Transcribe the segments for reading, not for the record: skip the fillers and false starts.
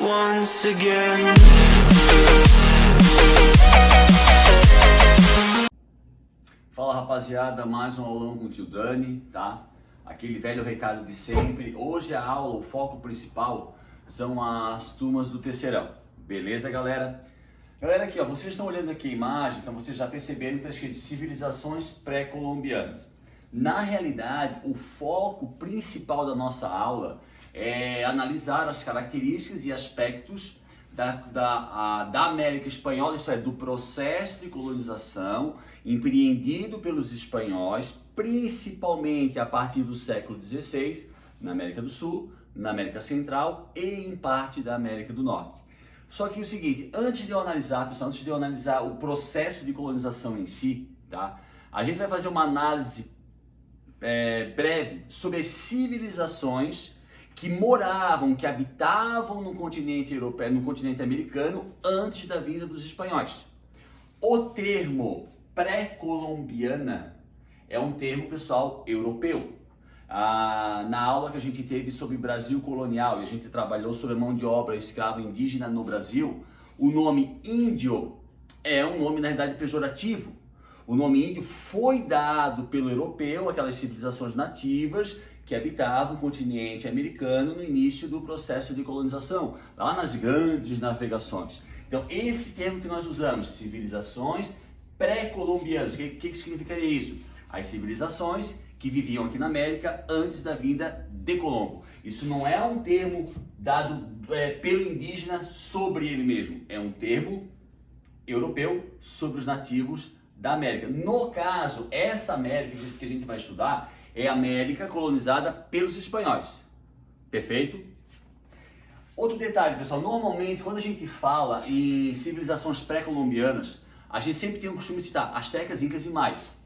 once again. Fala rapaziada, mais um aulão com o tio Dani, tá? Aquele velho recado de sempre. Hoje a aula, o foco principal são as turmas do terceirão. Beleza, galera? Galera, aqui ó, vocês estão olhando aqui a imagem, então vocês já perceberam que está escrito civilizações pré-colombianas. Na realidade, o foco principal da nossa aula é analisar as características e aspectos da América Espanhola, isso é, do processo de colonização empreendido pelos espanhóis, principalmente a partir do século XVI, na América do Sul, na América Central e em parte da América do Norte. Só que o seguinte, antes de eu analisar, pessoal, antes de eu analisar o processo de colonização em si, tá? A gente vai fazer uma análise breve sobre as civilizações que moravam, que habitavam no continente europeu, no continente americano, antes da vinda dos espanhóis. O termo pré-colombiana é um termo, pessoal, europeu. Na aula que a gente teve sobre Brasil colonial e a gente trabalhou sobre a mão de obra escrava indígena no Brasil, o nome índio é um nome, na realidade, pejorativo. O nome índio foi dado pelo europeu, aquelas civilizações nativas que habitavam o continente americano no início do processo de colonização, lá nas grandes navegações. Então, esse termo que nós usamos, civilizações pré-colombianas, o que significaria isso? As civilizações que viviam aqui na América antes da vinda de Colombo. Isso não é um termo dado pelo indígena sobre ele mesmo, é um termo europeu sobre os nativos da América. No caso, essa América que a gente vai estudar é a América colonizada pelos espanhóis. Perfeito? Outro detalhe, pessoal, normalmente quando a gente fala em civilizações pré-colombianas, a gente sempre tem o costume de citar astecas, incas e maias.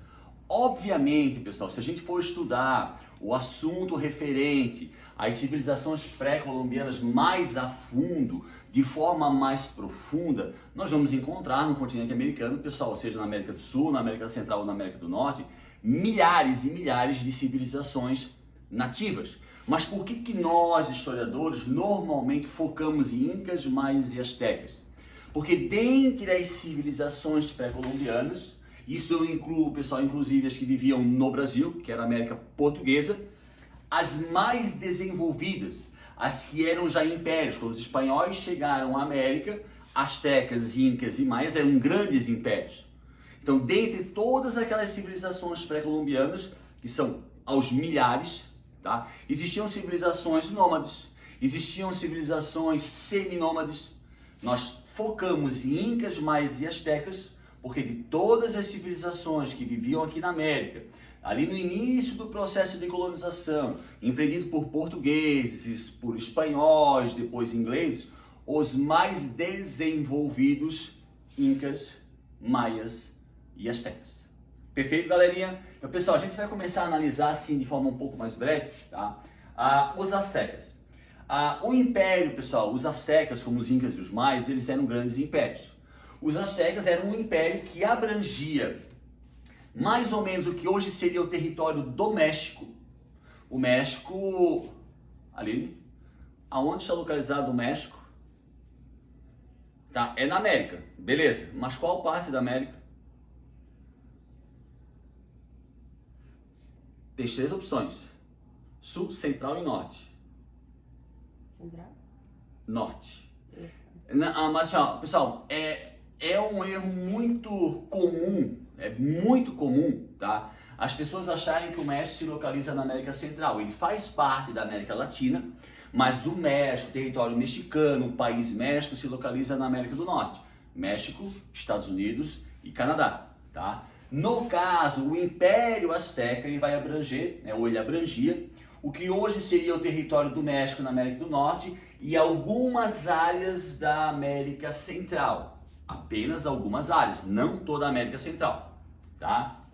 Obviamente, pessoal, se a gente for estudar o assunto referente às civilizações pré-colombianas mais a fundo, de forma mais profunda, nós vamos encontrar no continente americano, pessoal, ou seja, na América do Sul, na América Central ou na América do Norte, milhares e milhares de civilizações nativas. Mas por que nós, historiadores, normalmente focamos em incas, maias e astecas? Porque dentre as civilizações pré-colombianas, isso eu incluo, pessoal, inclusive as que viviam no Brasil, que era a América Portuguesa, as mais desenvolvidas, as que eram já impérios. Quando os espanhóis chegaram à América, astecas, incas e maias eram grandes impérios. Então, dentre todas aquelas civilizações pré-colombianas, que são aos milhares, tá? Existiam civilizações nômades, existiam civilizações seminômades. Nós focamos em incas, maias e astecas, porque de todas as civilizações que viviam aqui na América, ali no início do processo de colonização, empreendido por portugueses, por espanhóis, depois ingleses, os mais desenvolvidos, incas, maias e astecas. Perfeito, galerinha? Então, pessoal, a gente vai começar a analisar assim de forma um pouco mais breve, tá? Os astecas. O império, pessoal, os astecas, como os incas e os maias, eles eram grandes impérios. Os astecas eram um império que abrangia mais ou menos o que hoje seria o território do México. O México, Aline, aonde está localizado o México? Tá, é na América, beleza, mas qual parte da América? Tem três opções, sul, central e norte. Central? Norte. Mas ó, pessoal, é um erro muito comum, tá? As pessoas acharem que o México se localiza na América Central. Ele faz parte da América Latina, mas o México, o território mexicano, o país México, se localiza na América do Norte. México, Estados Unidos e Canadá, tá? No caso, o Império Azteca, ele vai abranger, ou ele abrangia, o que hoje seria o território do México na América do Norte e algumas áreas da América Central. Apenas algumas áreas, não toda a América Central, tá?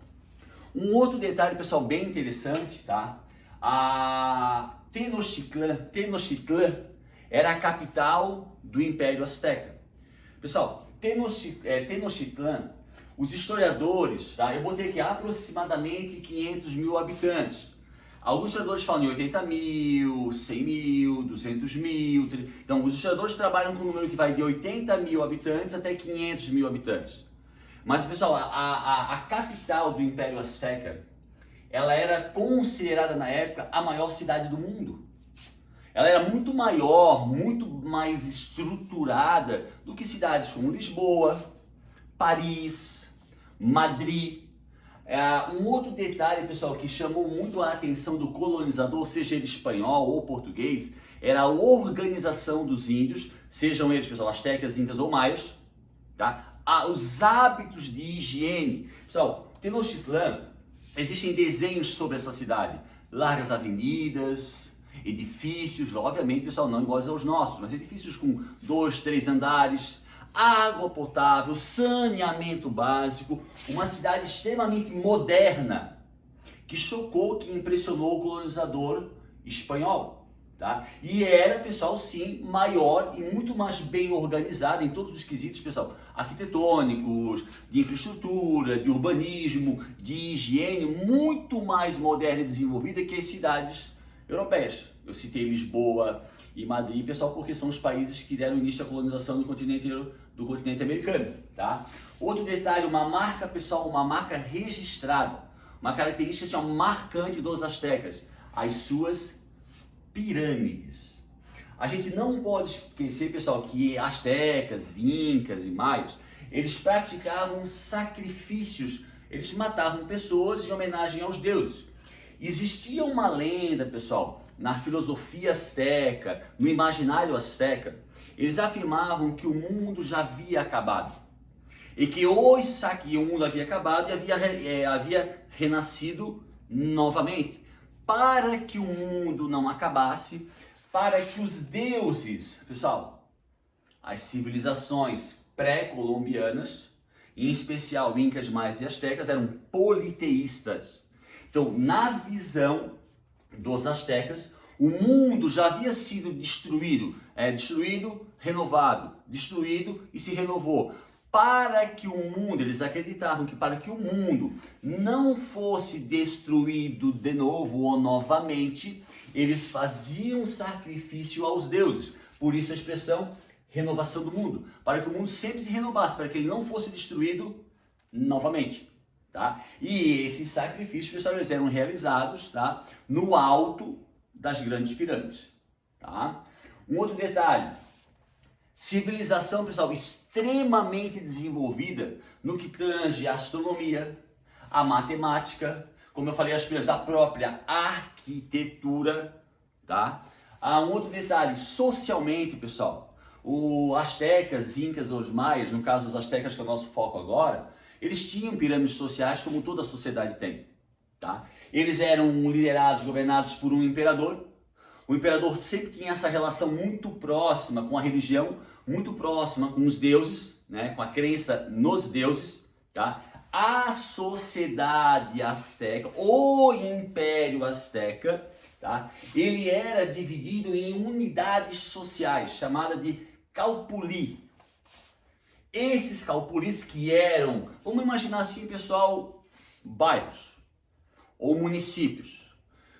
Um outro detalhe, pessoal, bem interessante, tá? A Tenochtitlan era a capital do Império Azteca. Pessoal, Tenochtitlan, os historiadores, tá? Eu botei aqui aproximadamente 500 mil habitantes. Alguns historiadores falam em 80 mil, 100 mil, 200 mil. Então, os historiadores trabalham com um número que vai de 80 mil habitantes até 500 mil habitantes. Mas, pessoal, a capital do Império Azteca, ela era considerada na época a maior cidade do mundo. Ela era muito maior, muito mais estruturada do que cidades como Lisboa, Paris, Madrid. Um outro detalhe, pessoal, que chamou muito a atenção do colonizador, seja ele espanhol ou português, era a organização dos índios, sejam eles, pessoal, astecas, incas ou maias, tá? Os hábitos de higiene. Pessoal, Tenochtitlan, existem desenhos sobre essa cidade, largas avenidas, edifícios, obviamente, pessoal, não iguais aos nossos, mas edifícios com 2, 3 andares, água potável, saneamento básico, uma cidade extremamente moderna, que chocou, que impressionou o colonizador espanhol, tá? E era, pessoal, sim, maior e muito mais bem organizada em todos os quesitos, pessoal, arquitetônicos, de infraestrutura, de urbanismo, de higiene, muito mais moderna e desenvolvida que as cidades europeias. Eu citei Lisboa e Madrid, pessoal, porque são os países que deram início à colonização do continente americano, tá? Outro detalhe, uma marca, pessoal, uma marca registrada, uma característica assim, marcante dos astecas, as suas pirâmides. A gente não pode esquecer, pessoal, que astecas, incas e maias, eles praticavam sacrifícios, eles matavam pessoas em homenagem aos deuses. Existia uma lenda, pessoal, na filosofia asteca, no imaginário asteca, eles afirmavam que o mundo já havia acabado. E que o mundo havia acabado e havia renascido novamente. Para que o mundo não acabasse, para que os deuses, pessoal, as civilizações pré-colombianas, em especial incas, maias e astecas, eram politeístas. Então, na visão dos astecas, o mundo já havia sido destruído, renovado, destruído e se renovou. Para que o mundo, eles acreditavam que para que o mundo não fosse destruído de novo ou novamente, eles faziam sacrifício aos deuses. Por isso a expressão renovação do mundo, para que o mundo sempre se renovasse, para que ele não fosse destruído novamente. Tá? E esses sacrifícios, pessoal, eles eram realizados, tá, no alto das grandes pirâmides. Tá? Um outro detalhe, civilização, pessoal, extremamente desenvolvida no que tange a astronomia, a matemática, como eu falei, as pirâmides, a própria arquitetura. Tá? Um outro detalhe, socialmente, pessoal, os astecas, incas ou os maias, no caso os astecas que é o nosso foco agora, eles tinham pirâmides sociais como toda a sociedade tem, tá? Eles eram liderados, governados por um imperador. O imperador sempre tinha essa relação muito próxima com a religião, muito próxima com os deuses, né? Com a crença nos deuses, tá? A sociedade asteca, o Império Azteca, tá? Ele era dividido em unidades sociais, chamada de calpuli. Esses calpulis que eram, vamos imaginar assim, pessoal, bairros ou municípios.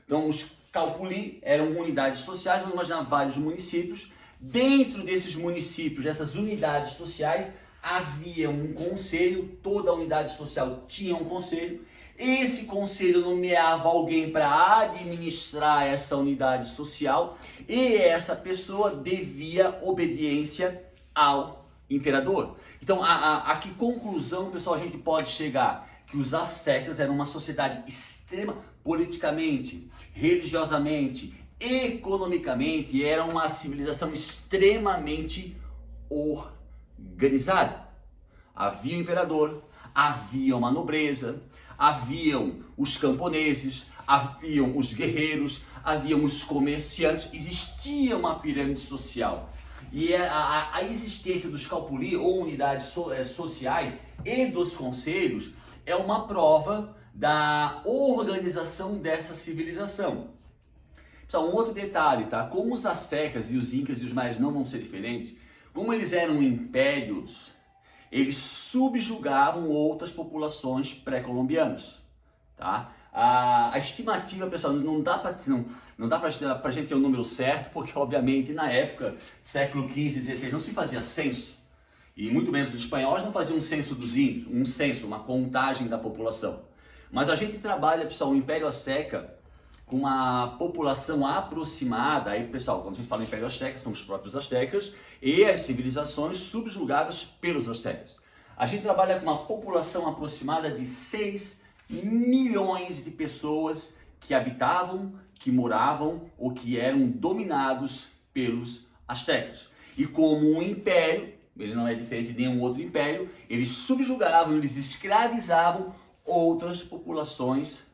Então, os calpuli eram unidades sociais, vamos imaginar vários municípios. Dentro desses municípios, dessas unidades sociais, havia um conselho, toda unidade social tinha um conselho. Esse conselho nomeava alguém para administrar essa unidade social e essa pessoa devia obediência ao imperador. Então, a que conclusão, pessoal, a gente pode chegar? Que os astecas eram uma sociedade extrema, politicamente, religiosamente, economicamente, era uma civilização extremamente organizada. Havia o imperador, havia uma nobreza, haviam os camponeses, haviam os guerreiros, haviam os comerciantes, existia uma pirâmide social. E a existência dos calpuli, ou unidades sociais, e dos conselhos, é uma prova da organização dessa civilização. Então, um outro detalhe, tá? Como os astecas e os incas e os maias não vão ser diferentes, como eles eram impérios, eles subjugavam outras populações pré-colombianas, tá? A estimativa, pessoal, não dá para a gente ter o número certo, porque obviamente na época, século XV, XVI, não se fazia censo. E muito menos os espanhóis não faziam um censo dos índios, um censo, uma contagem da população. Mas a gente trabalha, pessoal, o Império Azteca com uma população aproximada. Aí, pessoal, quando a gente fala Império Azteca, são os próprios astecas e as civilizações subjugadas pelos astecas. A gente trabalha com uma população aproximada de 6 milhões de pessoas que habitavam, que moravam ou que eram dominados pelos astecas. E como um império, ele não é diferente de nenhum outro império, eles subjugavam, eles escravizavam outras populações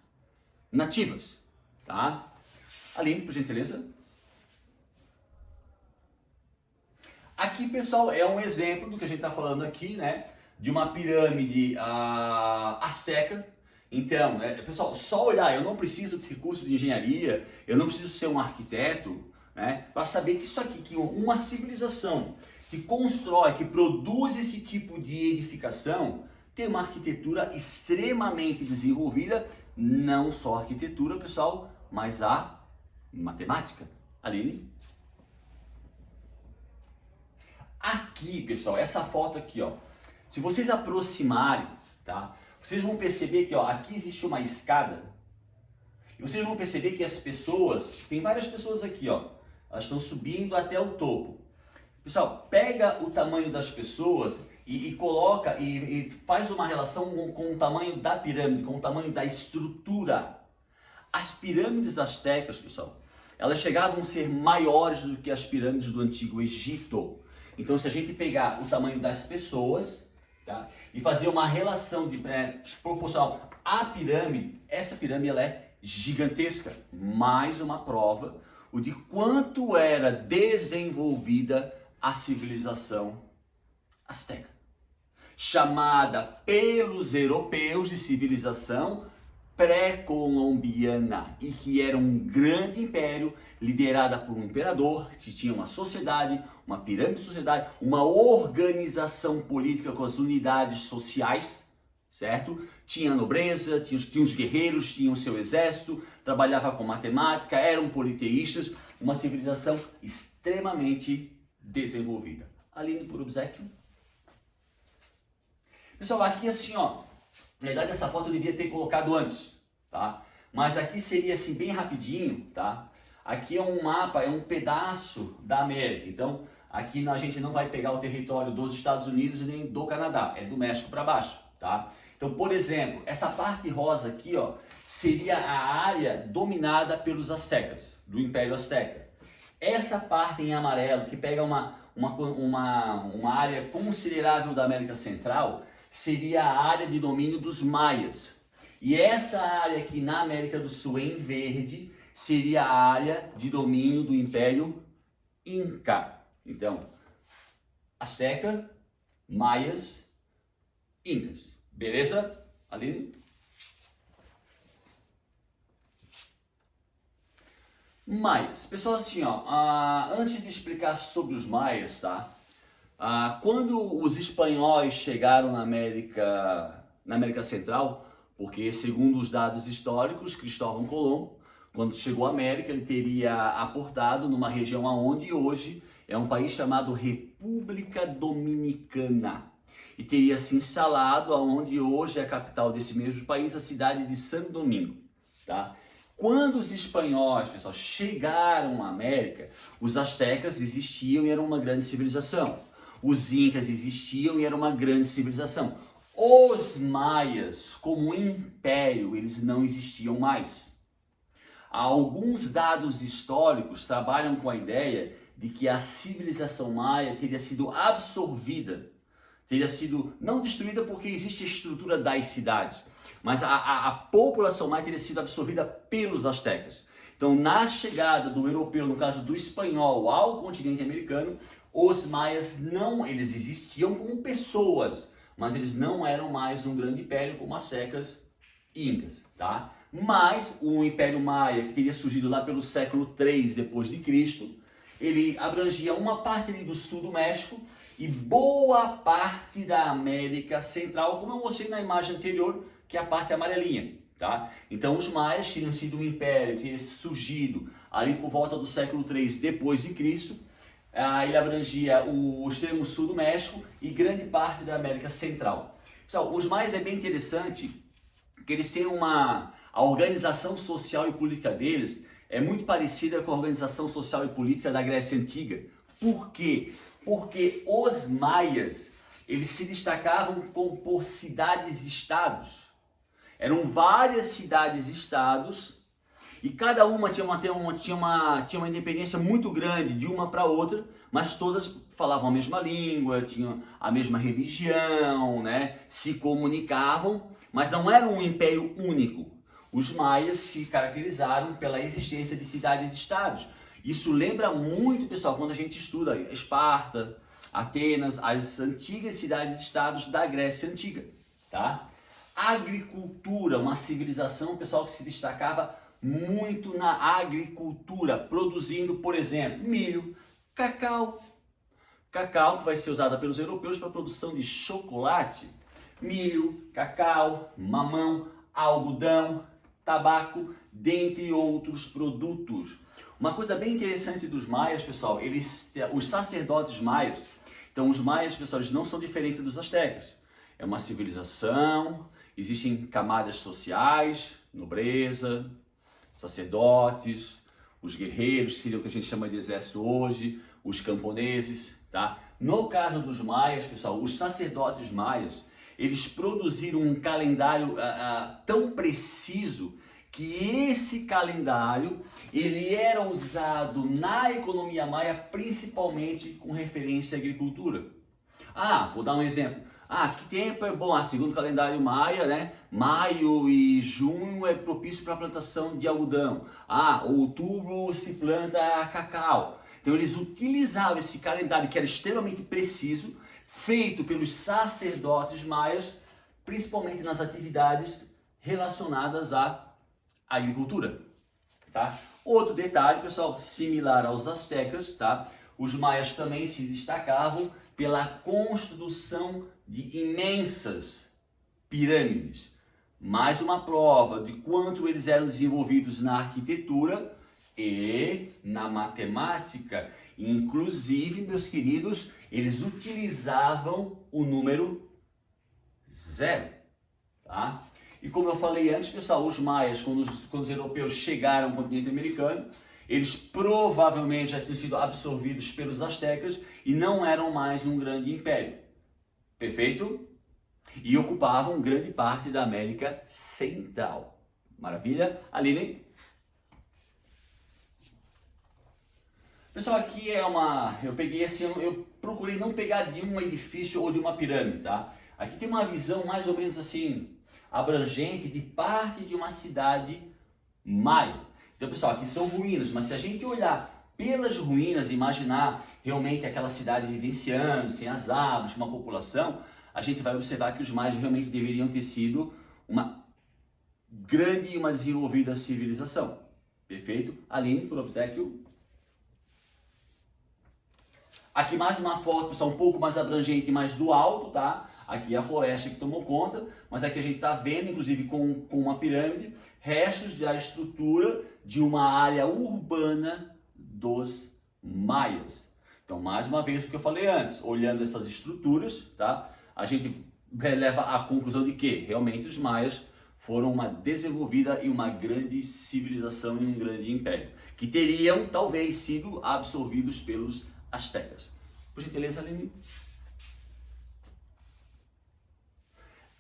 nativas, tá? Aline, por gentileza. Aqui, pessoal, é um exemplo do que a gente está falando aqui, né? De uma pirâmide asteca. Então, pessoal, só olhar, eu não preciso ter curso de engenharia, eu não preciso ser um arquiteto, né? Para saber que isso aqui, que uma civilização que constrói, que produz esse tipo de edificação, tem uma arquitetura extremamente desenvolvida, não só a arquitetura, pessoal, mas a matemática. Aline? Aqui, pessoal, essa foto aqui, ó, se vocês aproximarem, tá? Vocês vão perceber que, ó, aqui existe uma escada, e vocês vão perceber que as pessoas, tem várias pessoas aqui, ó, elas estão subindo até o topo. Pessoal, pega o tamanho das pessoas e coloca e faz uma relação com o tamanho da pirâmide, com o tamanho da estrutura. As pirâmides astecas, pessoal, elas chegavam a ser maiores do que as pirâmides do Antigo Egito. Então, se a gente pegar o tamanho das pessoas, tá, e fazer uma relação proporcional à pirâmide, essa pirâmide ela é gigantesca. Mais uma prova de quanto era desenvolvida a civilização asteca, chamada pelos europeus de civilização pré-colombiana, e que era um grande império liderada por um imperador que tinha uma sociedade, uma pirâmide de sociedade, uma organização política com as unidades sociais, certo? Tinha a nobreza, tinha os guerreiros, tinha o seu exército, trabalhava com matemática, eram politeístas, uma civilização extremamente desenvolvida. Aline, por obséquio. Pessoal, aqui assim, ó, na verdade essa foto eu devia ter colocado antes, tá? Mas aqui seria assim bem rapidinho, tá? Aqui é um mapa, é um pedaço da América. Então, aqui a gente não vai pegar o território dos Estados Unidos nem do Canadá, é do México para baixo, tá? Então, por exemplo, essa parte rosa aqui, ó, seria a área dominada pelos astecas, do Império Azteca. Essa parte em amarelo, que pega uma área considerável da América Central, seria a área de domínio dos maias. E essa área aqui na América do Sul, em verde, seria a área de domínio do Império Inca. Então, Azteca, maias, incas. Beleza, Aline? Maias. Pessoal, assim, ó, antes de explicar sobre os maias, tá? Quando os espanhóis chegaram na América Central, porque segundo os dados históricos, Cristóvão Colombo, quando chegou à América, ele teria aportado numa região aonde hoje é um país chamado República Dominicana. E teria se instalado aonde hoje é a capital desse mesmo país, a cidade de Santo Domingo, tá? Quando os espanhóis, pessoal, chegaram à América, os astecas existiam e eram uma grande civilização. Os incas existiam e era uma grande civilização. Os maias, como império, eles não existiam mais. Alguns dados históricos trabalham com a ideia de que a civilização maia teria sido absorvida, teria sido não destruída porque existe a estrutura das cidades, mas a população maia teria sido absorvida pelos astecas. Então, na chegada do europeu, no caso do espanhol, ao continente americano, os maias eles existiam como pessoas, mas eles não eram mais um grande império como astecas e incas, tá? Mas o Império Maia, que teria surgido lá pelo século III depois de Cristo, ele abrangia uma parte ali do sul do México e boa parte da América Central, como eu mostrei na imagem anterior, que é a parte amarelinha, tá? Então os maias tinham sido um império que tinha surgido ali por volta do século III depois de Cristo. Ele abrangia o extremo sul do México e grande parte da América Central. Pessoal, os maias é bem interessante que eles têm a organização social e política deles é muito parecida com a organização social e política da Grécia Antiga. Por quê? Porque os maias, eles se destacavam por cidades-estados. Eram várias cidades-estados e cada uma tinha uma independência muito grande de uma para outra, mas todas falavam a mesma língua, tinham a mesma religião, né? Se comunicavam, mas não era um império único. Os maias se caracterizaram pela existência de cidades-estados. Isso lembra muito, pessoal, quando a gente estuda Esparta, Atenas, as antigas cidades-estados da Grécia Antiga, tá? Agricultura, uma civilização, pessoal, que se destacava muito na agricultura, produzindo, por exemplo, milho, cacau. Cacau que vai ser usada pelos europeus para a produção de chocolate. Milho, cacau, mamão, algodão, tabaco, dentre outros produtos. Uma coisa bem interessante dos maias, pessoal, os sacerdotes maias, então os maias, pessoal, eles não são diferentes dos astecas. É uma civilização, existem camadas sociais, nobreza, sacerdotes, os guerreiros, que seria o que a gente chama de exército hoje, os camponeses, tá? No caso dos maias, pessoal, os sacerdotes maias, eles produziram um calendário tão preciso que esse calendário ele era usado na economia maia principalmente com referência à agricultura. Vou dar um exemplo. Que tempo é bom? Segundo o calendário maia, né? Maio e junho é propício para a plantação de algodão. Outubro se planta cacau. Então eles utilizavam esse calendário que era extremamente preciso, feito pelos sacerdotes maias, principalmente nas atividades relacionadas à agricultura, tá? Outro detalhe, pessoal, similar aos astecas, tá? Os maias também se destacavam pela construção de imensas pirâmides. Mais uma prova de quanto eles eram desenvolvidos na arquitetura e na matemática. Inclusive, meus queridos, eles utilizavam o número 0, tá? E como eu falei antes, pessoal, os maias, quando os europeus chegaram ao continente americano, eles provavelmente já tinham sido absorvidos pelos astecas e não eram mais um grande império. Perfeito? E ocupavam grande parte da América Central. Maravilha? Aline? Pessoal, aqui eu peguei assim, eu procurei não pegar de um edifício ou de uma pirâmide, tá? Aqui tem uma visão mais ou menos assim, abrangente de parte de uma cidade maia. Então, pessoal, aqui são ruínas, mas se a gente olhar pelas ruínas e imaginar realmente aquela cidade vivenciando, sem as árvores, uma população, a gente vai observar que os maias realmente deveriam ter sido uma grande e uma desenvolvida civilização. Perfeito? Aline, por obséquio. Aqui mais uma foto, pessoal, um pouco mais abrangente, mais do alto, tá? Aqui a floresta que tomou conta, mas aqui a gente está vendo, inclusive com uma pirâmide, restos da estrutura de uma área urbana dos maias. Então, mais uma vez, o que eu falei antes, olhando essas estruturas, tá? A gente leva à conclusão de que realmente os maias foram uma desenvolvida e uma grande civilização e um grande império, que teriam talvez sido absorvidos pelos astecas. Por gentileza, Aline.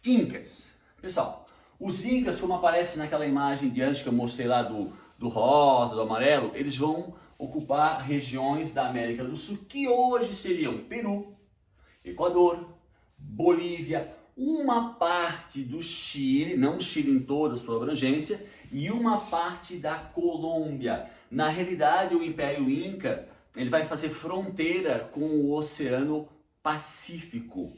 Incas. Pessoal, os incas, como aparece naquela imagem de antes que eu mostrei lá do rosa, do amarelo, eles vão ocupar regiões da América do Sul que hoje seriam Peru, Equador, Bolívia, uma parte do Chile, não o Chile em toda a sua abrangência, e uma parte da Colômbia. Na realidade, o Império Inca ele vai fazer fronteira com o Oceano Pacífico.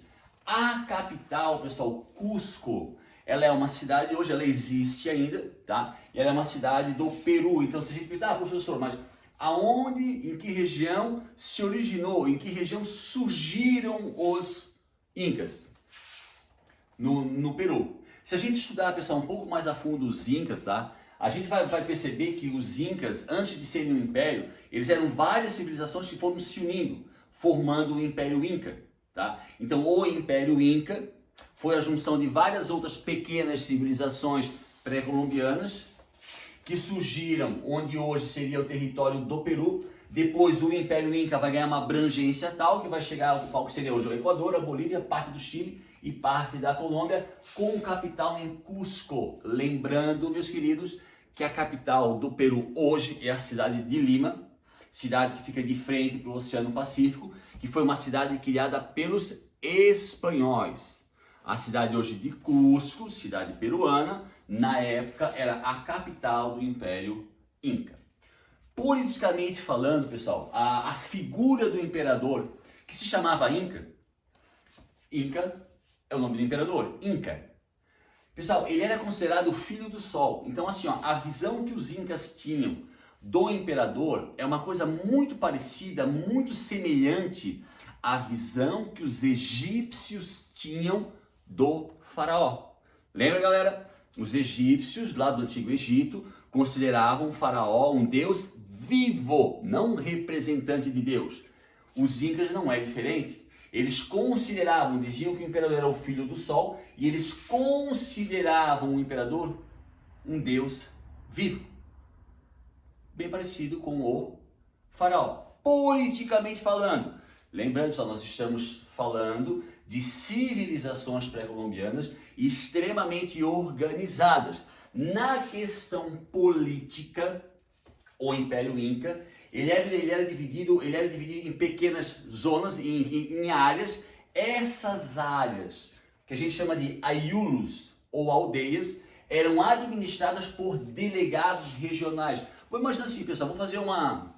A capital, pessoal, Cusco, ela é uma cidade, hoje ela existe ainda, tá? E ela é uma cidade do Peru. Então, se a gente perguntar, professor, mas aonde, em que região se originou, em que região surgiram os Incas? No Peru. Se a gente estudar, pessoal, um pouco mais a fundo os Incas, tá? A gente vai perceber que os Incas, antes de serem um império, eles eram várias civilizações que foram se unindo, formando o Império Inca, tá? Então, o Império Inca foi a junção de várias outras pequenas civilizações pré-colombianas que surgiram onde hoje seria o território do Peru. Depois o Império Inca vai ganhar uma abrangência tal que vai chegar a ocupar o que seria hoje o Equador, a Bolívia, parte do Chile e parte da Colômbia, com capital em Cusco. Lembrando, meus queridos, que a capital do Peru hoje é a cidade de Lima, cidade que fica de frente para o Oceano Pacífico, que foi uma cidade criada pelos espanhóis. A cidade hoje de Cusco, cidade peruana, na época era a capital do Império Inca. Politicamente falando, pessoal, a figura do imperador, que se chamava Inca, Inca é o nome do imperador, Inca. Pessoal, ele era considerado o filho do sol. Então, assim, ó, a visão que os Incas tinham do imperador é uma coisa muito parecida, muito semelhante à visão que os egípcios tinham do faraó. Lembra, galera? Os egípcios, lá do Antigo Egito, consideravam o faraó um deus vivo, não representante de Deus. Os Incas não é diferente. Eles consideravam, diziam que o imperador era o filho do sol, e eles consideravam o imperador um deus vivo. Bem parecido com o faraó. Politicamente falando, lembrando, pessoal, nós estamos falando de civilizações pré-colombianas extremamente organizadas. Na questão política, o Império Inca, ele era dividido em pequenas zonas, em áreas. Essas áreas, que a gente chama de aiulos ou aldeias, eram administradas por delegados regionais. Vou imaginar assim, pessoal, vamos fazer uma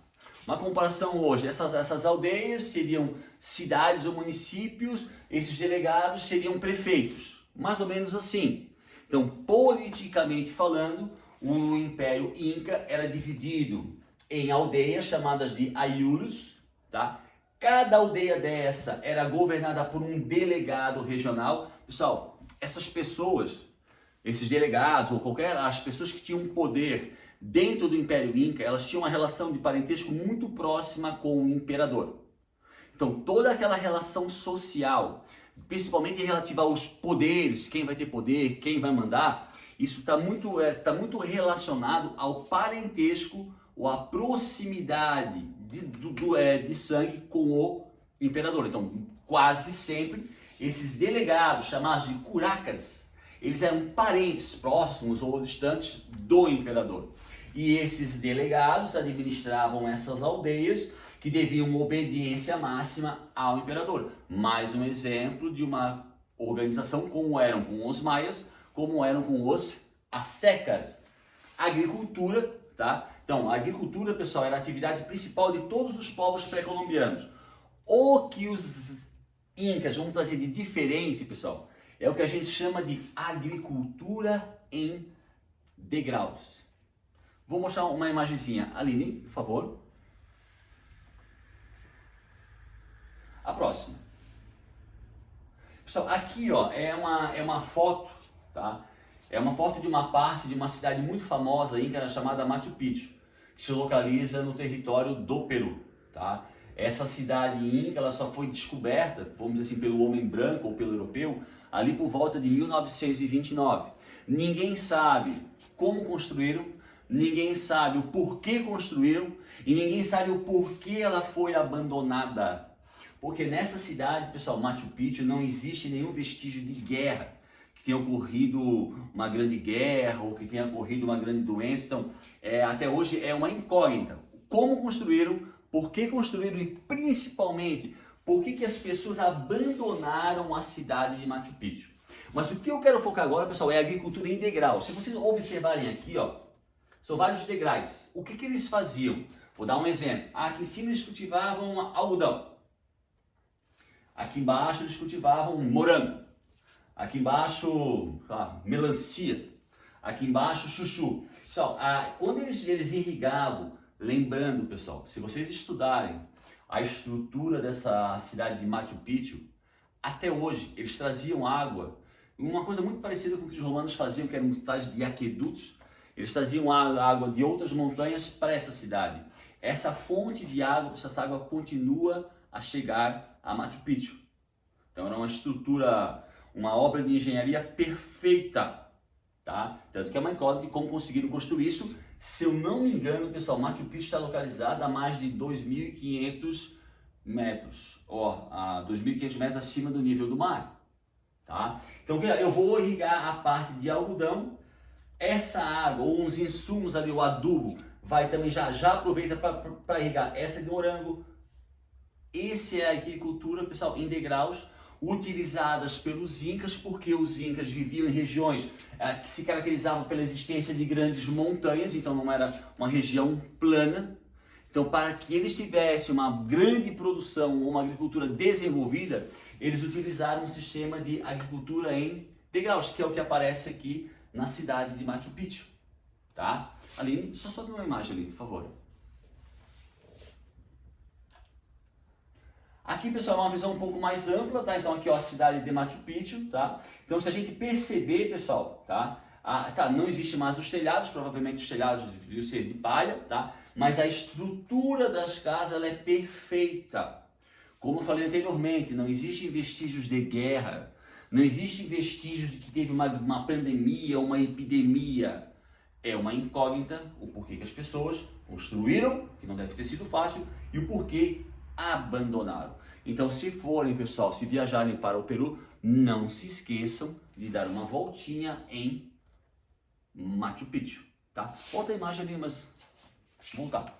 comparação hoje. Essas aldeias seriam cidades ou municípios, esses delegados seriam prefeitos, mais ou menos assim. Então, politicamente falando, o Império Inca era dividido em aldeias chamadas de aiulos, tá? Cada aldeia dessa era governada por um delegado regional. Pessoal, essas pessoas, esses delegados ou as pessoas que tinham poder dentro do Império Inca, elas tinham uma relação de parentesco muito próxima com o imperador. Então, toda aquela relação social, principalmente relativa aos poderes, quem vai ter poder, quem vai mandar, isso está muito relacionado ao parentesco ou à proximidade de sangue com o imperador. Então, quase sempre, esses delegados, chamados de curacas, eles eram parentes próximos ou distantes do imperador. E esses delegados administravam essas aldeias que deviam obediência máxima ao imperador. Mais um exemplo de uma organização como eram com os maias, como eram com os astecas. Agricultura, tá? Então, a agricultura, pessoal, era a atividade principal de todos os povos pré-colombianos. O que os incas vão trazer de diferente, pessoal, é o que a gente chama de agricultura em degraus. Vou mostrar uma imagenzinha. Aline, por favor. A próxima. Pessoal, aqui ó, é uma foto, tá? É uma foto de uma parte de uma cidade muito famosa inca chamada Machu Picchu, que se localiza no território do Peru, tá? Essa cidade inca, ela só foi descoberta, vamos dizer assim, pelo homem branco ou pelo europeu, ali por volta de 1929. Ninguém sabe como construíram, ninguém sabe o porquê construíram e ninguém sabe o porquê ela foi abandonada. Porque nessa cidade, pessoal, Machu Picchu, não existe nenhum vestígio de guerra, que tenha ocorrido uma grande guerra ou que tenha ocorrido uma grande doença. Então, até hoje é uma incógnita. Como construíram, por que construíram e principalmente, por que as pessoas abandonaram a cidade de Machu Picchu. Mas o que eu quero focar agora, pessoal, é a agricultura em degrau. Se vocês observarem aqui, ó, são vários degraus. O que eles faziam? Vou dar um exemplo. Aqui em cima eles cultivavam algodão. Aqui embaixo eles cultivavam morango. Aqui embaixo, melancia. Aqui embaixo, chuchu. Pessoal, quando eles irrigavam, lembrando, pessoal, se vocês estudarem a estrutura dessa cidade de Machu Picchu, até hoje eles traziam água Uma coisa muito parecida com o que os romanos faziam, que eram tais de aquedutos. Eles traziam água de outras montanhas para essa cidade. Essa fonte de água, essa água continua a chegar a Machu Picchu. Então era uma estrutura, uma obra de engenharia perfeita, tá? Tanto que é uma incógnita de como conseguiram construir isso. Se eu não me engano, pessoal, Machu Picchu está localizada a mais de 2.500 metros, a 2.500 metros acima do nível do mar, tá? Então eu vou irrigar a parte de algodão, essa água ou uns insumos ali, o adubo, vai também já aproveita para irrigar essa de morango. Esse é a agricultura, pessoal, em degraus, utilizadas pelos incas, porque os incas viviam em regiões que se caracterizavam pela existência de grandes montanhas, então não era uma região plana. Então, para que eles tivessem uma grande produção, uma agricultura desenvolvida, eles utilizaram um sistema de agricultura em degraus, que é o que aparece aqui na cidade de Machu Picchu, tá? Aline, só sobe uma imagem ali, por favor. Aqui, pessoal, é uma visão um pouco mais ampla, tá? Então aqui, ó, a cidade de Machu Picchu, tá? Então se a gente perceber, pessoal, tá? Não existe mais os telhados, provavelmente os telhados deveriam ser de palha, tá? Mas a estrutura das casas, ela é perfeita. Como eu falei anteriormente, não existem vestígios de guerra, não existem vestígios de que teve uma pandemia, uma epidemia. É uma incógnita o porquê que as pessoas construíram, que não deve ter sido fácil, e o porquê abandonaram. Então, se forem, pessoal, se viajarem para o Peru, não se esqueçam de dar uma voltinha em Machu Picchu, tá? Outra imagem ali, mas voltar.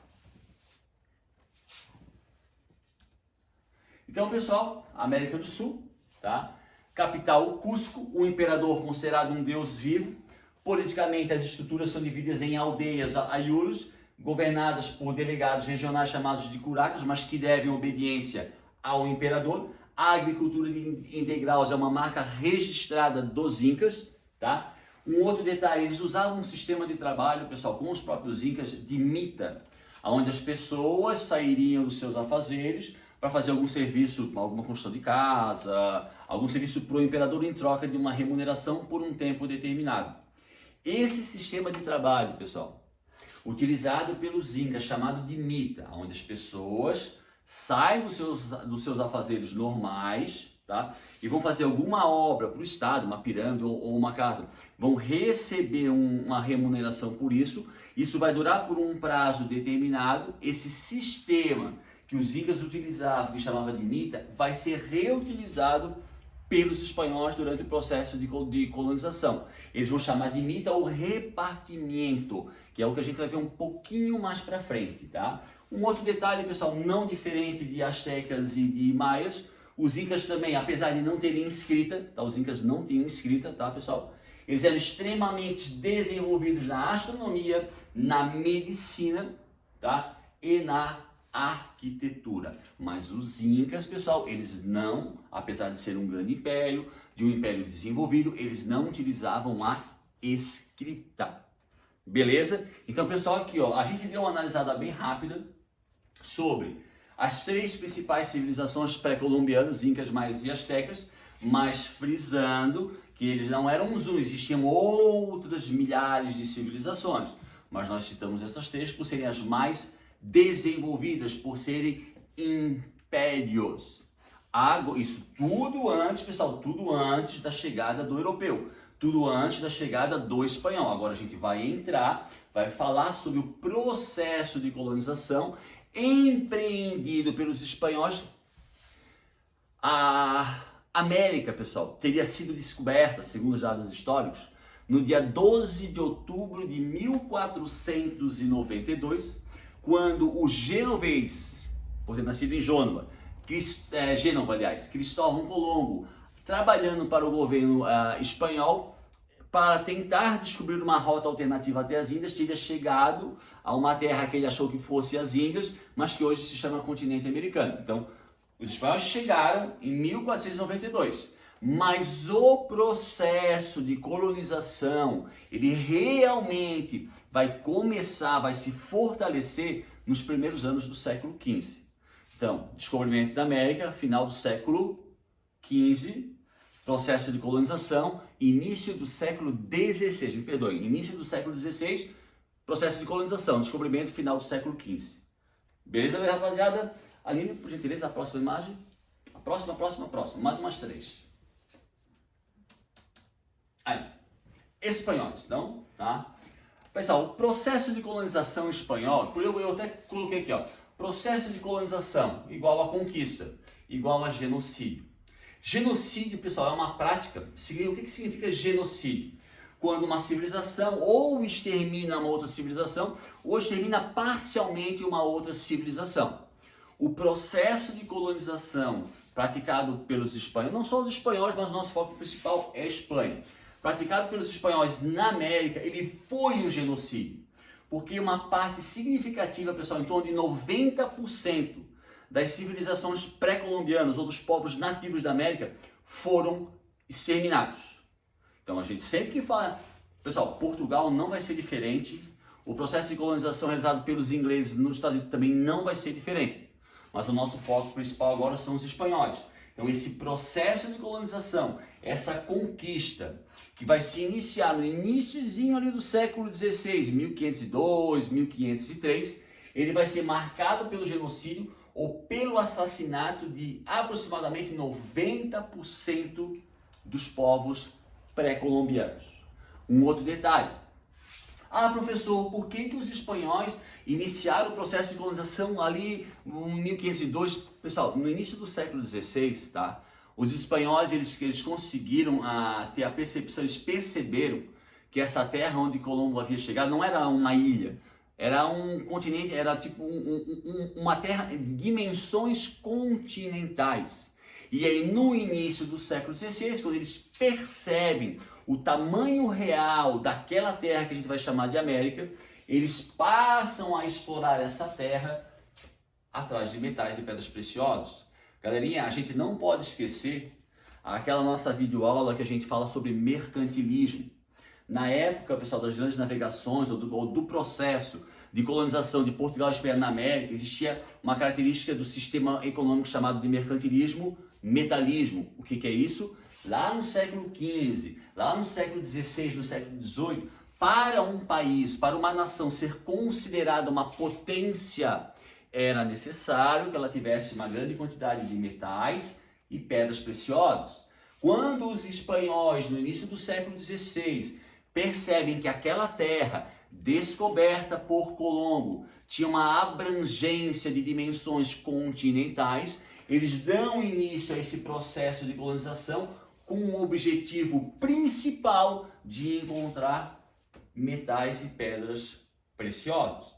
Então, pessoal, América do Sul, tá? Capital Cusco, o imperador considerado um deus vivo. Politicamente, as estruturas são divididas em aldeias aiulos, governadas por delegados regionais chamados de curacas, mas que devem obediência ao imperador. A agricultura em degraus é uma marca registrada dos incas, tá? Um outro detalhe, eles usavam um sistema de trabalho, pessoal, com os próprios incas, de mita, onde as pessoas sairiam dos seus afazeres para fazer algum serviço, alguma construção de casa, algum serviço para o imperador em troca de uma remuneração por um tempo determinado. Esse sistema de trabalho, pessoal, utilizado pelos incas, chamado de mita, onde as pessoas saem dos seus afazeres normais, tá? E vão fazer alguma obra para o Estado, uma pirâmide ou uma casa, vão receber uma remuneração por isso. Isso vai durar por um prazo determinado. Esse sistema que os incas utilizavam, que chamava de mita, vai ser reutilizado pelos espanhóis durante o processo de colonização. Eles vão chamar de mita ou repartimento, que é o que a gente vai ver um pouquinho mais para frente, tá? Um outro detalhe, pessoal, não diferente de astecas e de maias, os incas também, apesar de não terem escrita, tá? Os incas não tinham escrita, tá, pessoal? Eles eram extremamente desenvolvidos na astronomia, na medicina, tá? E na arquitetura. Mas os incas, pessoal, eles não, apesar de ser um grande império, de um império desenvolvido, eles não utilizavam a escrita. Beleza? Então, pessoal, aqui, ó, a gente deu uma analisada bem rápida sobre as três principais civilizações pré-colombianas, incas, maias e astecas, mas frisando que eles não eram uns, existiam outras milhares de civilizações, mas nós citamos essas três por serem as mais desenvolvidas, por serem impérios. Isso tudo antes, pessoal, tudo antes da chegada do europeu, tudo antes da chegada do espanhol. Agora a gente vai falar sobre o processo de colonização empreendido pelos espanhóis. A América, pessoal, teria sido descoberta, segundo os dados históricos, no dia 12 de outubro de 1492, quando o genovês, por ter nascido em Gênova, Cristóvão Colombo, trabalhando para o governo espanhol, para tentar descobrir uma rota alternativa até as Índias, teria chegado a uma terra que ele achou que fosse as Índias, mas que hoje se chama continente americano. Então, os espanhóis chegaram em 1492, mas o processo de colonização, ele realmente vai começar, vai se fortalecer nos primeiros anos do século XV. Então, descobrimento da América, final do século XV, processo de colonização, início do século XVI, me perdoe, início do século XVI, processo de colonização, descobrimento final do século XV. Beleza, rapaziada? Aline, por gentileza, a próxima imagem. A próxima. Mais umas 3. Aí. Espanhóis, então, tá? Pessoal, o processo de colonização espanhol, eu até coloquei aqui, ó. Processo de colonização igual a conquista, igual a genocídio. Genocídio, pessoal, é uma prática. O que significa genocídio? Quando uma civilização ou extermina uma outra civilização ou extermina parcialmente uma outra civilização. O processo de colonização praticado pelos espanhóis, não só os espanhóis, mas o nosso foco principal é a Espanha. Praticado pelos espanhóis na América, ele foi um genocídio. Porque uma parte significativa, pessoal, em torno de 90% das civilizações pré-colombianas ou dos povos nativos da América foram exterminados. Então a gente sempre que fala, pessoal, Portugal não vai ser diferente, o processo de colonização realizado pelos ingleses nos Estados Unidos também não vai ser diferente, mas o nosso foco principal agora são os espanhóis. Então esse processo de colonização, essa conquista, que vai se iniciar no iniciozinho ali do século XVI, 1502, 1503, ele vai ser marcado pelo genocídio ou pelo assassinato de aproximadamente 90% dos povos pré-colombianos. Um outro detalhe. Ah, professor, por que os espanhóis iniciaram o processo de colonização ali em 1502? Pessoal, no início do século XVI, tá? Os espanhóis, eles conseguiram ter a percepção, eles perceberam que essa terra onde Colombo havia chegado não era uma ilha, era um continente, era tipo uma terra de dimensões continentais. E aí no início do século XVI, quando eles percebem o tamanho real daquela terra que a gente vai chamar de América, eles passam a explorar essa terra atrás de metais e pedras preciosas. Galerinha, a gente não pode esquecer aquela nossa videoaula que a gente fala sobre mercantilismo. Na época, pessoal, das grandes navegações ou do processo de colonização de Portugal e Espanha na América, existia uma característica do sistema econômico chamado de mercantilismo, metalismo. O que é isso? Lá no século XV, lá no século XVI, no século XVIII, para um país, para uma nação ser considerada uma potência, era necessário que ela tivesse uma grande quantidade de metais e pedras preciosas. Quando os espanhóis, no início do século XVI, percebem que aquela terra descoberta por Colombo tinha uma abrangência de dimensões continentais, eles dão início a esse processo de colonização com o objetivo principal de encontrar metais e pedras preciosas.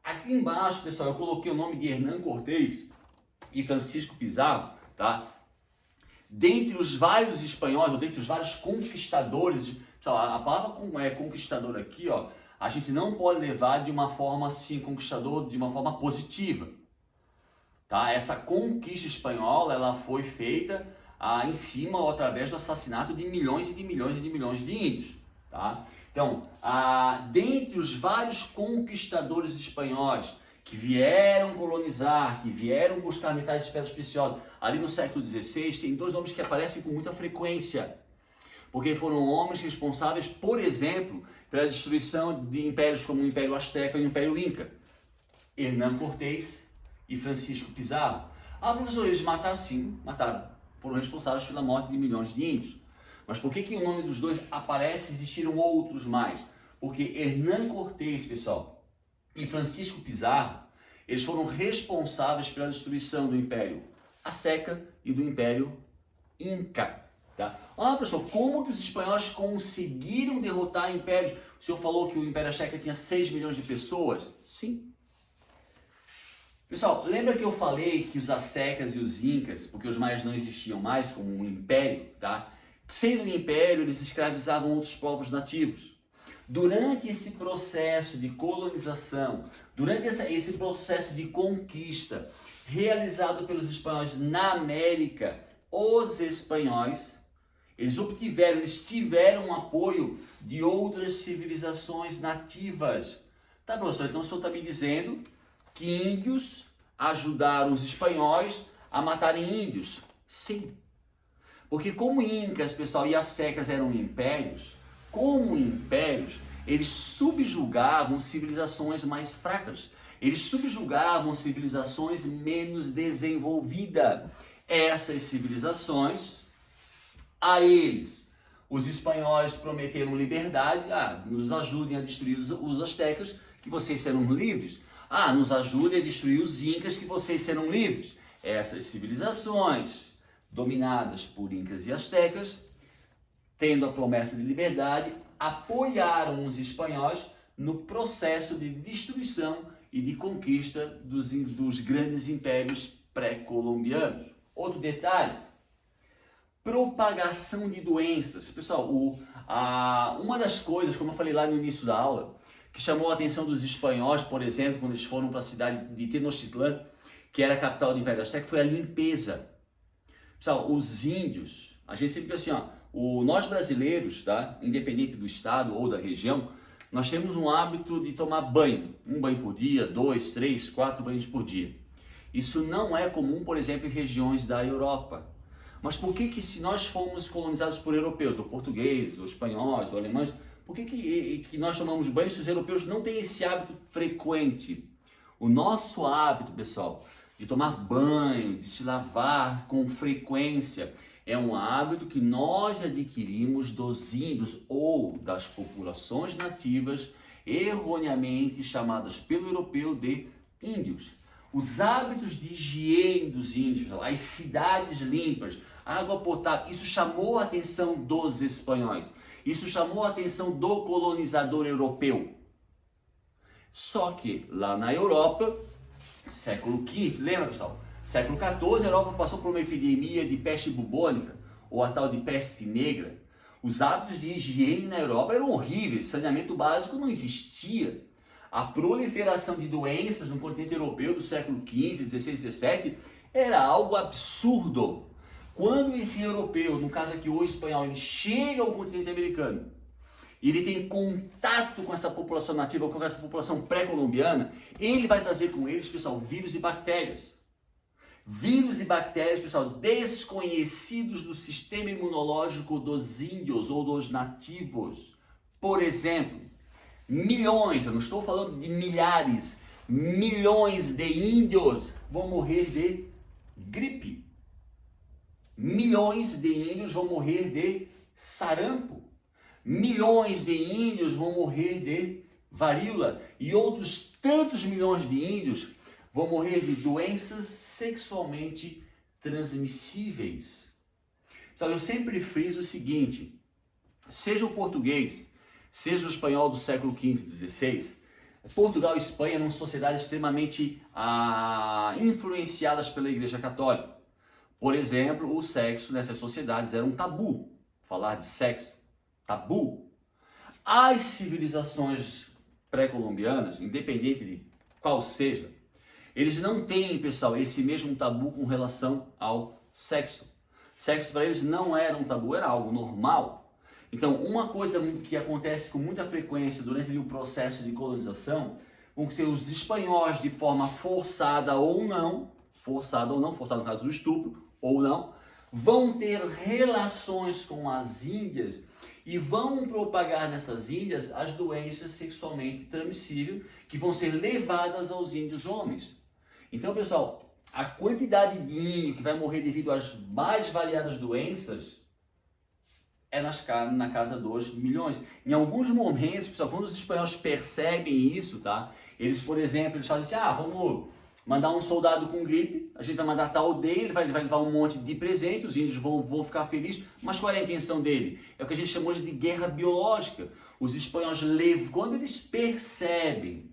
Aqui embaixo, pessoal, eu coloquei o nome de Hernán Cortés e Francisco Pizarro, tá? Dentre os vários espanhóis, ou dentre os vários conquistadores, a palavra conquistador aqui, ó, a gente não pode levar de uma forma assim, conquistador de uma forma positiva, tá? Essa conquista espanhola, ela foi feita em cima ou através do assassinato de milhões e de milhões e de milhões de índios, tá? Então, dentre os vários conquistadores espanhóis que vieram colonizar, que vieram buscar metais e pedras preciosas, ali no século XVI, tem dois nomes que aparecem com muita frequência, porque foram homens responsáveis, por exemplo, pela destruição de impérios como o Império Azteca e o Império Inca. Hernán Cortés e Francisco Pizarro. Professor, eles mataram? Sim, mataram. Foram responsáveis pela morte de milhões de índios. Mas por que o nome dos dois aparece? Existiram outros mais. Porque Hernán Cortés, pessoal, e Francisco Pizarro, eles foram responsáveis pela destruição do Império Azteca e do Império Inca. Tá? Pessoal, como que os espanhóis conseguiram derrotar impérios? O senhor falou que o Império Azteca tinha 6 milhões de pessoas? Sim. Pessoal, lembra que eu falei que os aztecas e os incas, porque os maias não existiam mais como um império, tá? Sendo um império, eles escravizavam outros povos nativos. Durante esse processo de colonização, durante esse processo de conquista realizado pelos espanhóis na América, os espanhóis, eles tiveram apoio de outras civilizações nativas. Tá, professor? Então o senhor está me dizendo que índios ajudaram os espanhóis a matarem índios? Sim. Porque como incas, pessoal, e astecas eram impérios, como impérios, eles subjugavam civilizações mais fracas. Eles subjugavam civilizações menos desenvolvidas. Essas civilizações, a eles, os espanhóis prometeram liberdade. Nos ajudem a destruir os astecas, que vocês serão livres. Nos ajudem a destruir os incas, que vocês serão livres. Essas civilizações, dominadas por incas e astecas, tendo a promessa de liberdade, apoiaram os espanhóis no processo de destruição e de conquista dos grandes impérios pré-colombianos. Outro detalhe, propagação de doenças. Pessoal, uma das coisas, como eu falei lá no início da aula, que chamou a atenção dos espanhóis, por exemplo, quando eles foram para a cidade de Tenochtitlán, que era a capital do Império Azteca, foi a limpeza. Pessoal, os índios, a gente sempre diz assim, nós brasileiros, tá? Independente do estado ou da região, nós temos um hábito de tomar banho. Um banho por dia, 2, 3, 4 banhos por dia. Isso não é comum, por exemplo, em regiões da Europa. Mas por que se nós fomos colonizados por europeus, ou portugueses, ou espanhóis, ou alemães, por que nós tomamos banho se os europeus não têm esse hábito frequente? O nosso hábito, pessoal, de tomar banho, de se lavar com frequência, é um hábito que nós adquirimos dos índios ou das populações nativas, erroneamente chamadas pelo europeu de índios. Os hábitos de higiene dos índios, as cidades limpas, água potável, isso chamou a atenção dos espanhóis. Isso chamou a atenção do colonizador europeu. Só que lá na Europa, século XV, lembra, pessoal? Século XIV, a Europa passou por uma epidemia de peste bubônica, ou a tal de peste negra. Os hábitos de higiene na Europa eram horríveis, saneamento básico não existia. A proliferação de doenças no continente europeu do século XV, XVI, XVII era algo absurdo. Quando esse europeu, no caso aqui o espanhol, ele chega ao continente americano, e ele tem contato com essa população nativa, com essa população pré-colombiana, ele vai trazer com eles, pessoal, vírus e bactérias. Vírus e bactérias, pessoal, desconhecidos do sistema imunológico dos índios ou dos nativos. Por exemplo, milhões, eu não estou falando de milhares, milhões de índios vão morrer de gripe. Milhões de índios vão morrer de sarampo. Milhões de índios vão morrer de varíola. E outros tantos milhões de índios vão morrer de doenças sexualmente transmissíveis. Então, eu sempre friso o seguinte, seja o português, seja o espanhol do século XV e XVI, Portugal e Espanha eram sociedades extremamente influenciadas pela Igreja Católica. Por exemplo, o sexo nessas sociedades era um tabu. Falar de sexo, tabu. As civilizações pré-colombianas, independente de qual seja, eles não têm, pessoal, esse mesmo tabu com relação ao sexo. Sexo para eles não era um tabu, era algo normal. Então, uma coisa que acontece com muita frequência durante o processo de colonização, com que os espanhóis, de forma forçada ou não, forçado no caso do estupro, ou não, vão ter relações com as índias e vão propagar nessas índias as doenças sexualmente transmissíveis que vão ser levadas aos índios homens. Então, pessoal, a quantidade de índio que vai morrer devido às mais variadas doenças é na casa dos milhões. Em alguns momentos, pessoal, quando os espanhóis percebem isso, tá? Eles, por exemplo, eles fazem assim, vamos mandar um soldado com gripe, a gente vai mandar tal aldeia, ele vai levar um monte de presente, os índios vão ficar felizes, mas qual é a intenção dele? É o que a gente chamou de guerra biológica. Os espanhóis, quando eles percebem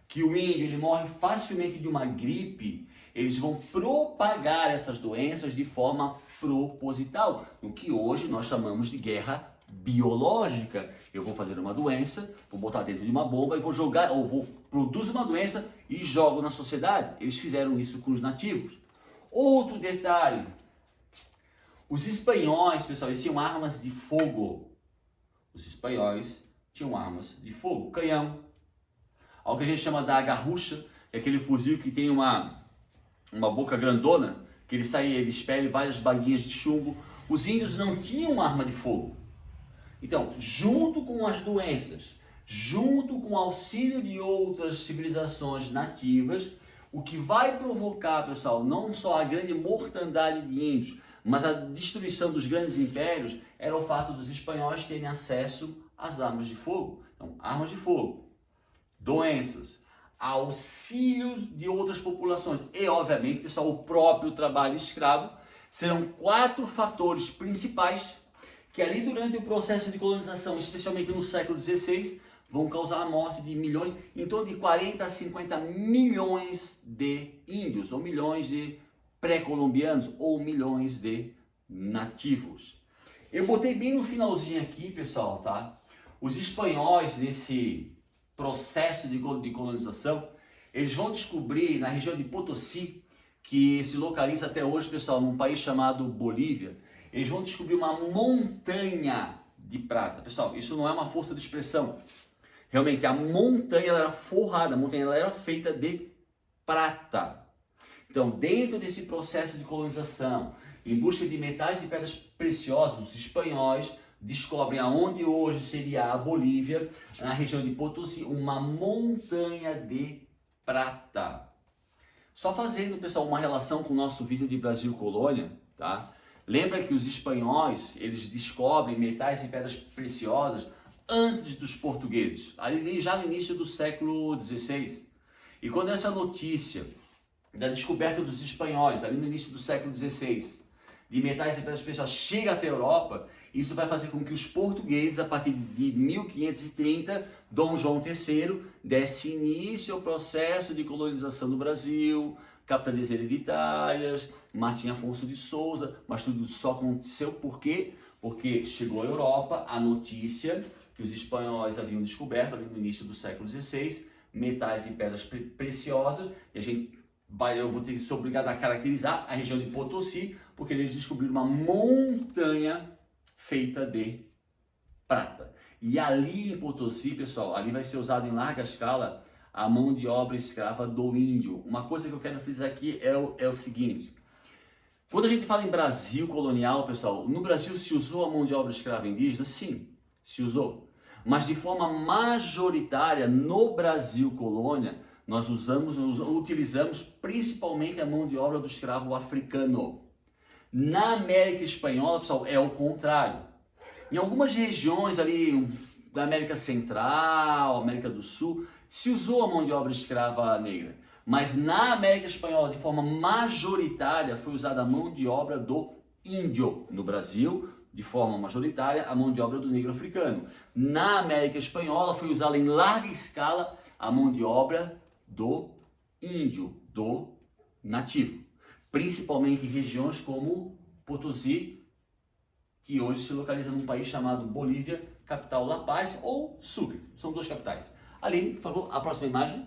que o índio ele morre facilmente de uma gripe, eles vão propagar essas doenças de forma proposital, o que hoje nós chamamos de guerra biológica. Eu vou fazer uma doença, vou botar dentro de uma bomba e vou jogar, ou vou produzir uma doença e jogo na sociedade. Eles fizeram isso com os nativos. Outro detalhe, os espanhóis, pessoal, eles tinham armas de fogo. Os espanhóis tinham armas de fogo, canhão, algo que a gente chama da garrucha, é aquele fuzil que tem uma boca grandona, que ele saía, ele expele várias baguinhas de chumbo. Os índios não tinham arma de fogo. Então, junto com as doenças, junto com o auxílio de outras civilizações nativas, o que vai provocar, pessoal, não só a grande mortandade de índios, mas a destruição dos grandes impérios, era o fato dos espanhóis terem acesso às armas de fogo. Então, armas de fogo, doenças, auxílios de outras populações e, obviamente, pessoal, o próprio trabalho escravo serão 4 fatores principais que ali durante o processo de colonização, especialmente no século XVI, vão causar a morte de milhões, em torno de 40 a 50 milhões de índios, ou milhões de pré-colombianos, ou milhões de nativos. Eu botei bem no finalzinho aqui, pessoal, tá? Os espanhóis, nesse processo de colonização, eles vão descobrir na região de Potosí, que se localiza até hoje, pessoal, num país chamado Bolívia, eles vão descobrir uma montanha de prata. Pessoal, isso não é uma força de expressão. Realmente, a montanha ela era forrada, a montanha ela era feita de prata. Então, dentro desse processo de colonização, em busca de metais e pedras preciosas, os espanhóis descobrem aonde hoje seria a Bolívia, na região de Potosí, uma montanha de prata. Só fazendo, pessoal, uma relação com o nosso vídeo de Brasil Colônia, tá? Lembra que os espanhóis, eles descobrem metais e pedras preciosas antes dos portugueses, ali já no início do século XVI. E quando essa notícia da descoberta dos espanhóis, ali no início do século XVI, de metais e pedras preciosas, chega até a Europa, isso vai fazer com que os portugueses, a partir de 1530, Dom João III, desse início ao processo de colonização do Brasil, capitanias hereditárias, Martim Afonso de Souza, mas tudo só aconteceu por quê? Porque chegou à Europa a notícia que os espanhóis haviam descoberto ali no início do século XVI, metais e pedras preciosas, e eu vou ter que ser obrigado a caracterizar a região de Potosí, porque eles descobriram uma montanha feita de prata. E ali em Potosí, pessoal, ali vai ser usado em larga escala a mão de obra escrava do índio. Uma coisa que eu quero frisar aqui é o seguinte: quando a gente fala em Brasil colonial, pessoal, no Brasil se usou a mão de obra escrava indígena? Sim, se usou. Mas de forma majoritária, no Brasil colônia, nós utilizamos principalmente a mão de obra do escravo africano. Na América Espanhola, pessoal, é o contrário. Em algumas regiões ali da América Central, América do Sul, se usou a mão de obra escrava negra. Mas na América Espanhola, de forma majoritária, foi usada a mão de obra do índio. No Brasil, de forma majoritária, a mão de obra do negro africano. Na América Espanhola, foi usada em larga escala a mão de obra do índio, do nativo. Principalmente em regiões como Potosí, que hoje se localiza num país chamado Bolívia, capital La Paz ou Sucre. São 2 capitais. Aline, por favor, a próxima imagem.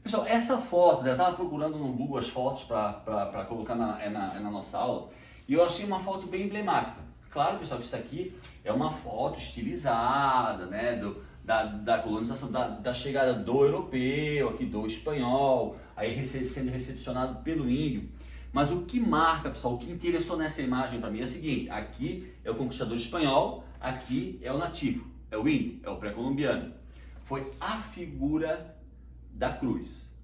Pessoal, essa foto, eu estava procurando no Google as fotos para colocar na nossa aula, e eu achei uma foto bem emblemática. Claro, pessoal, que isso aqui é uma foto estilizada, né, da colonização, da chegada do europeu, aqui do espanhol, aí sendo recepcionado pelo índio. Mas o que marca, pessoal, o que interessou nessa imagem para mim é o seguinte: aqui é o conquistador espanhol, aqui é o nativo, é o índio, é o pré-colombiano. Foi a figura da cruz.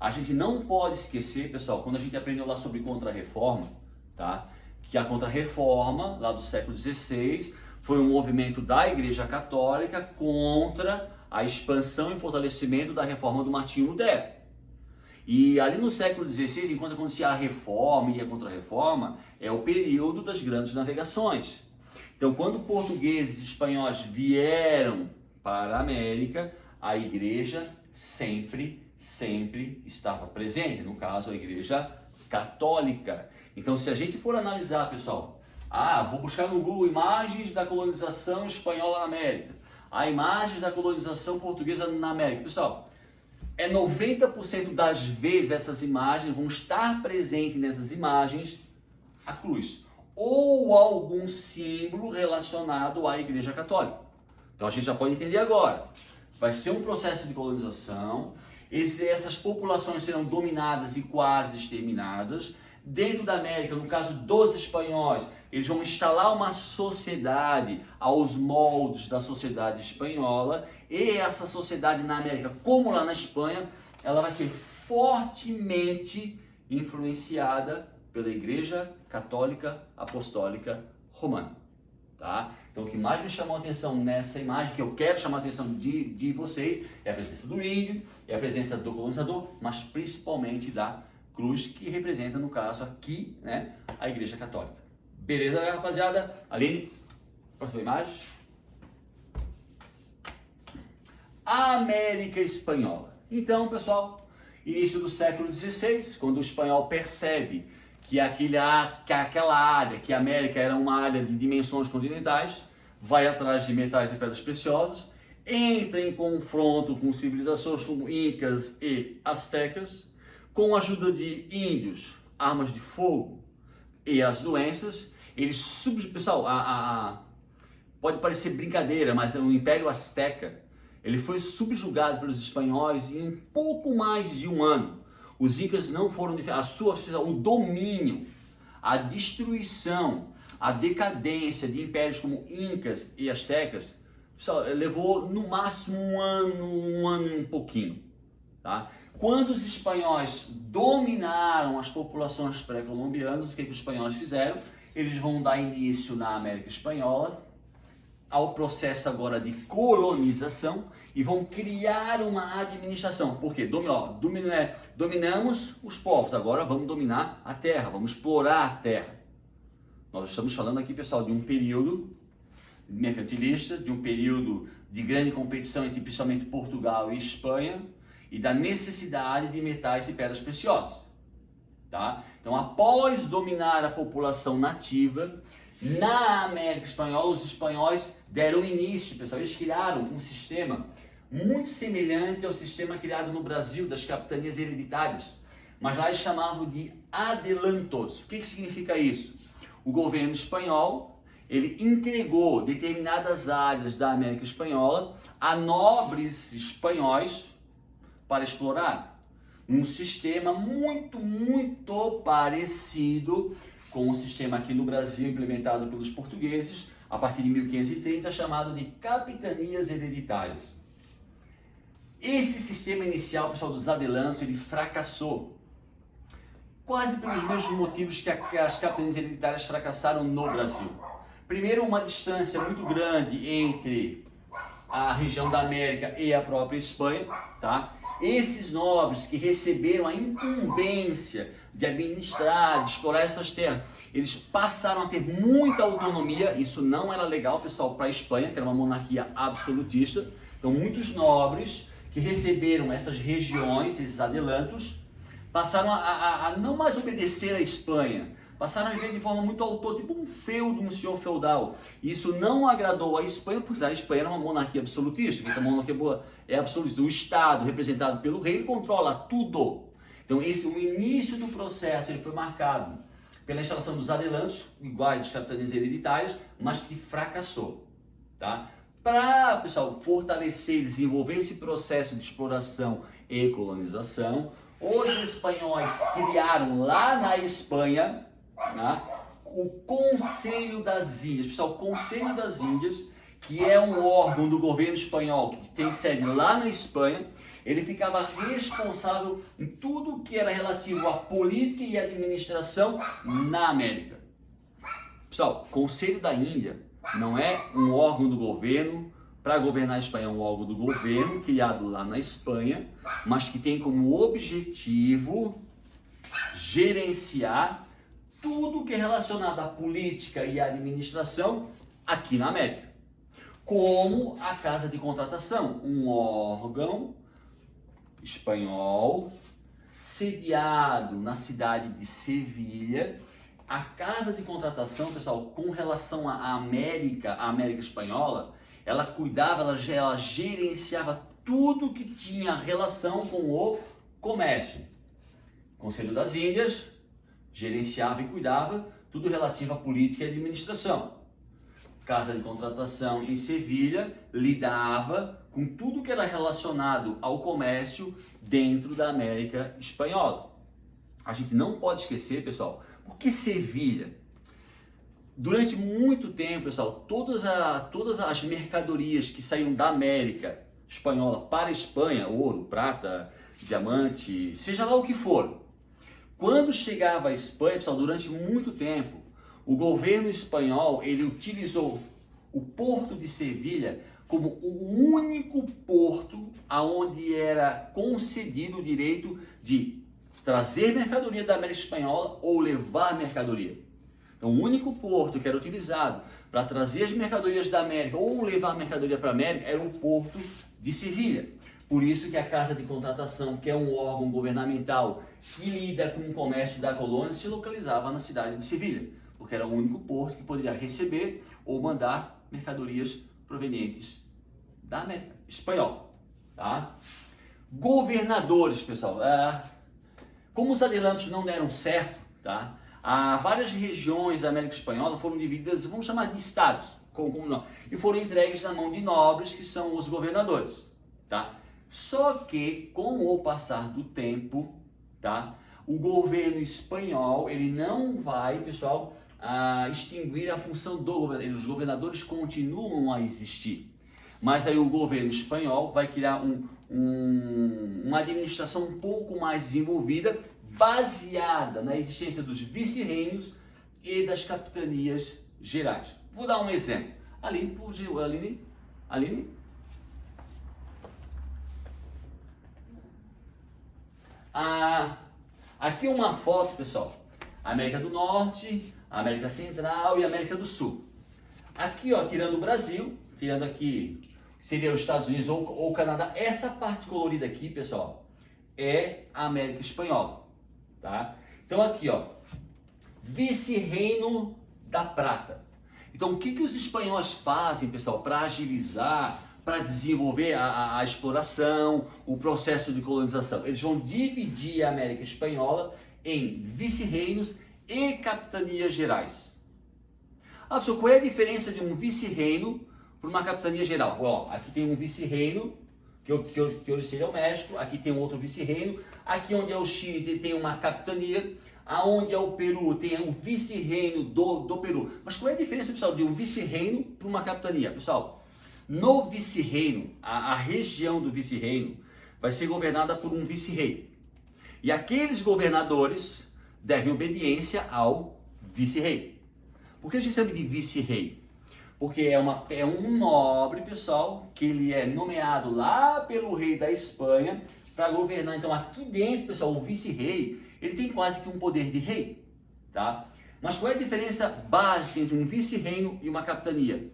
A gente não pode esquecer, pessoal, quando a gente aprendeu lá sobre Contra-Reforma, tá? Que a Contra-Reforma, lá do século XVI, foi um movimento da Igreja Católica contra a expansão e fortalecimento da reforma do Martinho Lutero. E ali no século XVI, enquanto acontecia a reforma e a Contra-Reforma, é o período das grandes navegações. Então, quando portugueses e espanhóis vieram para a América, a Igreja sempre estava presente, no caso a Igreja Católica. Então, se a gente for analisar, pessoal, vou buscar no Google imagens da colonização espanhola na América, imagens da colonização portuguesa na América, pessoal, 90% das vezes essas imagens vão estar presentes nessas imagens a cruz ou algum símbolo relacionado à Igreja Católica. Então a gente já pode entender agora. Vai ser um processo de colonização, Essas populações serão dominadas e quase exterminadas. Dentro da América, no caso dos espanhóis, eles vão instalar uma sociedade aos moldes da sociedade espanhola, e essa sociedade na América, como lá na Espanha, ela vai ser fortemente influenciada pela Igreja Católica Apostólica Romana. Tá? Então o que mais me chamou a atenção nessa imagem, que eu quero chamar a atenção de vocês, é a presença do índio, é a presença do colonizador, mas principalmente da cruz, que representa, no caso aqui, né, a Igreja Católica. Beleza, rapaziada? Aline, próxima imagem. A América Espanhola. Então, pessoal, início do século XVI, quando o espanhol percebe que aquela área, que a América era uma área de dimensões continentais, vai atrás de metais e pedras preciosas, entra em confronto com civilizações como Incas e Aztecas, com a ajuda de índios, armas de fogo e as doenças. Pessoal, pode parecer brincadeira, mas o Império Azteca, ele foi subjugado pelos espanhóis em um pouco mais de um ano. Os incas não foram, o domínio, a destruição, a decadência de impérios como incas e astecas, pessoal, levou no máximo um ano e um pouquinho. Tá? Quando os espanhóis dominaram as populações pré-colombianas, o que os espanhóis fizeram? Eles vão dar início na América Espanhola ao processo agora de colonização e vão criar uma administração. Por quê? Dominamos os povos, agora vamos dominar a terra, vamos explorar a terra. Nós estamos falando aqui, pessoal, de um período mercantilista, de um período de grande competição entre principalmente Portugal e Espanha, e da necessidade de metais e pedras preciosas. Tá? Então, após dominar a população nativa, na América Espanhola, os espanhóis deram início, pessoal, eles criaram um sistema muito semelhante ao sistema criado no Brasil das capitanias hereditárias, mas lá eles chamavam de adelantos. O que significa isso? O governo espanhol, ele entregou determinadas áreas da América Espanhola a nobres espanhóis para explorar. Um sistema muito parecido com o sistema aqui no Brasil implementado pelos portugueses a partir de 1530, chamado de capitanias hereditárias. Esse sistema inicial, pessoal, dos adelantos, ele fracassou. Quase pelos mesmos motivos que as capitanias hereditárias fracassaram no Brasil. Primeiro, uma distância muito grande entre a região da América e a própria Espanha, tá? Esses nobres que receberam a incumbência de administrar, de explorar essas terras, eles passaram a ter muita autonomia. Isso não era legal, pessoal, para a Espanha, que era uma monarquia absolutista. Então, muitos nobres que receberam essas regiões, esses adelantos, passaram a não mais obedecer à Espanha, passaram a viver de forma muito autônoma, tipo um feudo, um senhor feudal. Isso não agradou à Espanha, porque a Espanha era uma monarquia absolutista, que a monarquia é absolutista. O Estado, representado pelo rei, ele controla tudo. Então, o início do processo ele foi marcado pela instalação dos adelantos, iguais às capitanias hereditárias, mas que fracassou. Tá? Para, pessoal, fortalecer e desenvolver esse processo de exploração e colonização, os espanhóis criaram lá na Espanha, né, o Conselho das Índias. Pessoal, o Conselho das Índias, que é um órgão do governo espanhol que tem sede lá na Espanha, ele ficava responsável em tudo que era relativo à política e administração na América. Pessoal, Conselho da Índia não é um órgão do governo para governar a Espanha, é um órgão do governo criado lá na Espanha, mas que tem como objetivo gerenciar tudo que é relacionado à política e à administração aqui na América. Como a Casa de Contratação, um órgão espanhol sediado na cidade de Sevilha. A Casa de Contratação, pessoal, com relação à América Espanhola, ela cuidava, ela gerenciava tudo que tinha relação com o comércio. Conselho das Índias gerenciava e cuidava tudo relativo à política e administração. Casa de Contratação em Sevilha lidava com tudo que era relacionado ao comércio dentro da América Espanhola. A gente não pode esquecer, pessoal, porque Sevilha, durante muito tempo, pessoal, todas as mercadorias que saíam da América Espanhola para a Espanha, ouro, prata, diamante, seja lá o que for, quando chegava à Espanha, pessoal, durante muito tempo, o governo espanhol, ele utilizou o porto de Sevilha como o único porto aonde era concedido o direito de trazer mercadoria da América Espanhola ou levar mercadoria. Então, o único porto que era utilizado para trazer as mercadorias da América ou levar a mercadoria para a América era o porto de Sevilha. Por isso que a Casa de Contratação, que é um órgão governamental que lida com o comércio da colônia, se localizava na cidade de Sevilha, porque era o único porto que poderia receber ou mandar mercadorias provenientes da América Espanhola. Tá? Governadores, pessoal. Como os adelantos não deram certo, tá? Várias regiões da América Espanhola foram divididas, vamos chamar de estados, e foram entregues na mão de nobres, que são os governadores. Tá? Só que, com o passar do tempo, tá? O governo espanhol ele não vai, pessoal, extinguir a função do governador. Os governadores continuam a existir. Mas aí o governo espanhol vai criar uma administração um pouco mais desenvolvida, baseada na existência dos vice-reinos e das capitanias gerais. Vou dar um exemplo. Aline? Aqui uma foto, pessoal. América do Norte, América Central e América do Sul. Aqui, ó, tirando o Brasil, tirando aqui, seria os Estados Unidos ou o Canadá. Essa parte colorida aqui, pessoal, é a América Espanhola, tá? Então aqui, ó, Vice-Reino da Prata. Então o que os espanhóis fazem, pessoal, para agilizar, para desenvolver a exploração, o processo de colonização? Eles vão dividir a América Espanhola em vice-reinos e capitanias gerais. Pessoal, qual é a diferença de um vice-reino para uma capitania geral? Ó, aqui tem um vice-reino, que hoje seria o México, aqui tem um outro vice-reino, aqui onde é o Chile tem uma capitania, aonde é o Peru tem um vice-reino do Peru. Mas qual é a diferença, pessoal, de um vice-reino para uma capitania? Pessoal, no vice-reino, a região do vice-reino vai ser governada por um vice-rei. E aqueles governadores devem obediência ao vice-rei. Por que a gente chama de vice-rei? Porque é um nobre, pessoal, que ele é nomeado lá pelo rei da Espanha para governar. Então aqui dentro, pessoal, o vice-rei, ele tem quase que um poder de rei, tá? Mas qual é a diferença básica entre um vice-reino e uma capitania?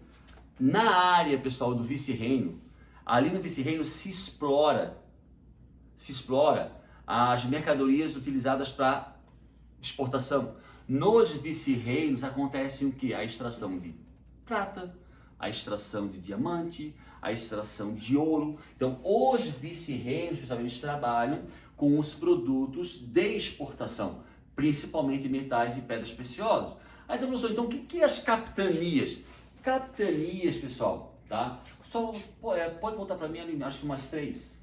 Na área, pessoal, do vice-reino, ali no vice-reino se explora as mercadorias utilizadas para exportação. Nos vice-reinos acontece o que? A extração de prata, a extração de diamante, a extração de ouro. Então, os vice-reinos, pessoal, eles trabalham com os produtos de exportação, principalmente metais e pedras preciosas. Aí, então, professor, então o que é as capitanias? Capitanias, pessoal, tá? Só pode voltar para mim, acho que umas 3.